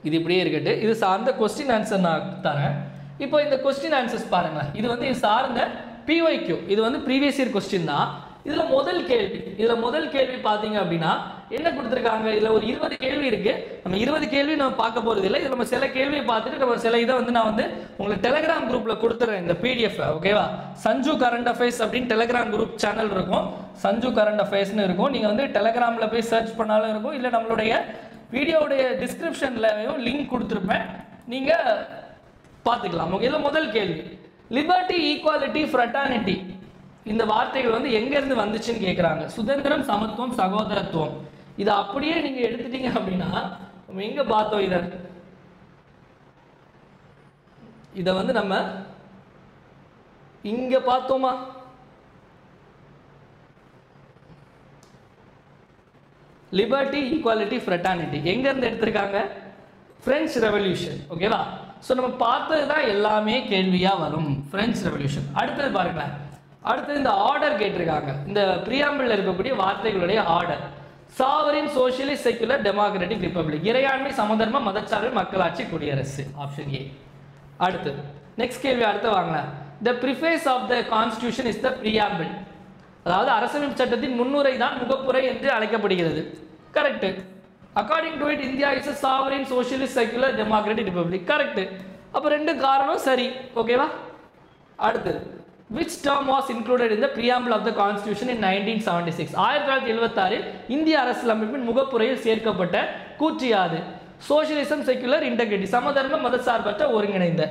இது இப்படியே இருக்கட்டு, இது சார்ந்த கொஸ்டின் ஆன்சர் நான் தரேன். இப்போ இந்த கொஸ்டின் ஆன்சர்ஸ் பாருங்களேன். இது வந்து இது சார்ந்த PYQ, இது வந்து ப்ரீவியஸ் இயர் கொஸ்டின் தான். இதில் முதல் கேள்வி பார்த்தீங்க அப்படின்னா என்ன கொடுத்துருக்காங்க, இதில் ஒரு 20 கேள்வி இருக்கு. நம்ம 20 கேள்வி நம்ம பார்க்க போகிறது இல்லை. இதில் நம்ம சில கேள்வியை பார்த்துட்டு நம்ம சில இதை வந்து நான் வந்து உங்களுக்கு டெலிகிராம் குரூப்பில் கொடுத்துறேன் இந்த PDF. ஓகேவா, சஞ்சு கரண்ட் அஃபேர்ஸ் அப்படின்னு டெலிகிராம் குரூப் சேனல் இருக்கும், சஞ்சு கரண்ட் அஃபேர்ஸ்னு இருக்கும். நீங்கள் வந்து டெலிகிராமில் போய் சர்ச் பண்ணாலும் இருக்கும், இல்லை நம்மளுடைய வீடியோடைய டிஸ்கிரிப்ஷன்லையும் லிங்க் கொடுத்துருப்பேன், நீங்கள் பார்த்துக்கலாம். ஓகே, இதில் முதல் கேள்வி லிபர்ட்டி, ஈக்குவாலிட்டி, ஃப்ரெட்டர்னிட்டி இந்த வார்த்தைகள் வந்து எங்கேருந்து வந்துச்சுன்னு கேட்குறாங்க. சுதந்திரம், சமத்துவம், சகோதரத்துவம், இதை அப்படியே நீங்கள் எடுத்துட்டீங்க அப்படின்னா நம்ம எங்கே பார்த்தோம், இதை வந்து நம்ம இங்கே பார்த்தோமா? லிபர்ட்டி, ஈக்குவாலிட்டி, ஃப்ரெட்டர்னிட்டி எங்கேருந்து எடுத்திருக்காங்க? French revolution. ஓகேவா, ஸோ நம்ம பார்த்தது தான் எல்லாமே கேள்வியாக வரும், பிரெஞ்சு ரெவல்யூஷன். அடுத்தது பாருங்களேன், அடுத்தது இந்த ஆர்டர் கேட்டிருக்காங்க. இந்த ப்ரியாம்பிளில் இருக்கக்கூடிய வார்த்தைகளுடைய order sovereign, socialist, secular, democratic, republic, இறையாண்மை, சமதர்ம, மதச்சார்பு, மக்களாட்சி, குடியரசு, ஆப்ஷன் ஏ. அடுத்து நெக்ஸ்ட் கேள்வி, அடுத்து வாங்க. The preface of the constitution is the preamble, அதாவது அரசமைப்பு சட்டத்தின் முன்னுரை தான் முகப்புரை என்று அழைக்கப்படுகிறது. Correct. According to it India is a sovereign, socialist, secular, democratic republic. Correct. அப்போ 2 காரணம் சரி. ஓகேவா, அடுத்து which term was included in the preamble of the constitution in 1976? 1976 இந்திய அரசியலமைப்பின் முகப்புரையில் சேர்க்கப்பட்ட கூற்று யாது? சோஷியலிசம், செக்குலர், இன்டெகிரிட்டி, சமதர்ம மதசார்பற்ற ஒருங்கிணைந்த.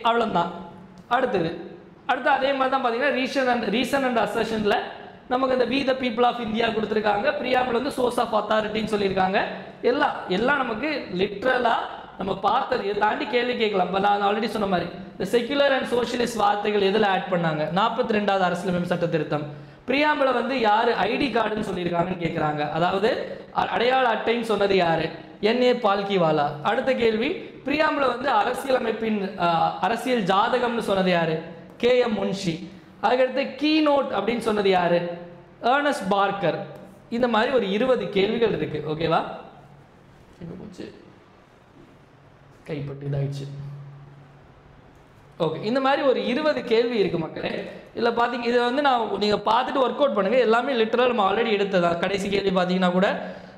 அவ்வளவுதான். அடுத்து அதே மாதிரி தான் பார்த்தீங்கன்னா ரீசன் அண்ட் அசர்ஷன்ல நமக்கு இந்த we the people of India கொடுத்துருக்காங்க. பிரியாம்பிள் வந்து சோர்ஸ் ஆஃப் அத்தாரிட்டின்னு சொல்லியிருக்காங்க. எல்லாம் நமக்கு லிட்ரலா நம்ம பார்த்தது. இதை தாண்டி கேள்வி கேட்கலாம். நான் ஆல்ரெடி சொன்ன மாதிரி இந்த செக்குலர் அண்ட் சோஷியலிஸ்ட் வார்த்தைகள் எதில் ஆட் பண்ணாங்க? 42வது அரசியலமைப்பு சட்ட திருத்தம். பிரியாம்பிளை வந்து யாரு ஐடி கார்டுன்னு சொல்லியிருக்காங்கன்னு கேட்குறாங்க. அதாவது அடையாள அட்டைன்னு சொன்னது யாரு? என்.ஏ. பால்கிவாலா. அடுத்த கேள்வி, பிரியாம்பிளை வந்து அரசியலமைப்பின் அரசியல் ஜாதகம்னு சொன்னது யாரு? K.M. முன்ஷி. அதுக்கடுத்து கீ நோட் அப்படின்னு சொன்னது யாரு? Ernest Parker. இந்த மாதிரி ஒரு 20 கேள்விகள் இருக்கு. ஓகேவா? கைப்பட்டு இதாயிடுச்சு. ஓகே, இந்த மாதிரி ஒரு 20 கேள்வி இருக்கு மக்களே. இல்லை பார்த்தீங்க, இதை வந்து நீங்கள் பார்த்துட்டு ஒர்க் அவுட் பண்ணுங்க. எல்லாமே லிட்டரல் நம்ம ஆல்ரெடி எடுத்ததா. கடைசி கேள்வி பார்த்தீங்கன்னா கூட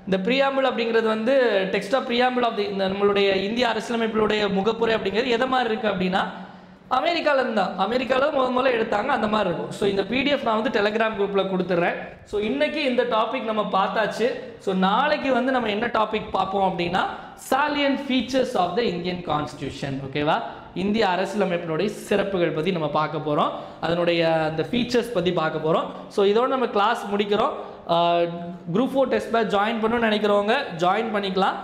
இந்த பிரியாம்பிள் அப்படிங்கிறது வந்து டெக்ஸ்ட் ஆஃப் பிரியாம்பிள் ஆஃப் இந்த நம்மளுடைய இந்திய அரசியலமைப்பினுடைய முகப்புரை அப்படிங்கிறது எதை மாதிரி இருக்கு அப்படின்னா அமெரிக்காவில் முதல்ல எடுத்தாங்க, அந்த மாதிரி இருக்கும். ஸோ இந்த பிடிஎஃப் நான் வந்து டெலிகிராம் குரூப்பில் கொடுத்துட்றேன். ஸோ இன்னைக்கு இந்த டாபிக் நம்ம பார்த்தாச்சு. ஸோ நாளைக்கு வந்து நம்ம என்ன டாபிக் பார்ப்போம் அப்படின்னா salient features of the Indian constitution. ஓகேவா? இந்திய அரசியலமைப்பினுடைய சிறப்புகள் பற்றி நம்ம பார்க்க போகிறோம். அதனுடைய அந்த ஃபீச்சர்ஸ் பற்றி பார்க்க போகிறோம். ஸோ இதோடு நம்ம கிளாஸ் முடிக்கிறோம். குரூப் 4 டெஸ்ட் பேட்ச் ஜாயின் பண்ணணும்னு நினைக்கிறவங்க ஜாயின் பண்ணிக்கலாம்.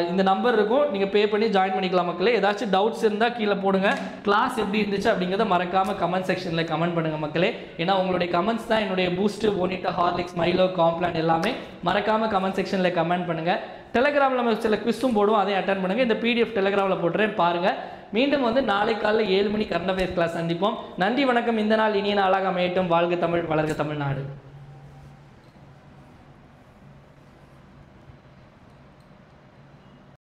இந்த நம்பர் இருக்கும், நீங்கள் பே பண்ணி ஜாயின் பண்ணிக்கலாம் மக்களே. ஏதாச்சும் டவுட்ஸ் இருந்தால் கீழே போடுங்க. கிளாஸ் எப்படி இருந்துச்சு அப்படிங்கிறத மறக்காமல் கமெண்ட் செக்ஷனில் கமெண்ட் பண்ணுங்கள் மக்களே. ஏன்னா உங்களுடைய கமெண்ட்ஸ் தான் என்னுடைய பூஸ்ட், போனிட்டா, ஹார்லிக்ஸ், மைலோ, காம்ப்ளான் எல்லாமே. மறக்காமல் கமெண்ட் செக்ஷனில் கமெண்ட் பண்ணுங்கள். டெலிகிராமில் நம்ம சில குவிஸும் போடுவோம், அதை அட்டன் பண்ணுங்கள். இந்த பிடிஎஃப் டெலிகிராமில் போட்டுறேன், பாருங்கள். மீண்டும் வந்து நாளை காலையில் 7 மணி கரண்ட் அஃபேர்ஸ் கிளாஸ் சந்திப்போம். நன்றி, வணக்கம். இந்த நாள் இனிய நாளாக அமையட்டும். வாழ்க தமிழ், வளர்க தமிழ்நாடு.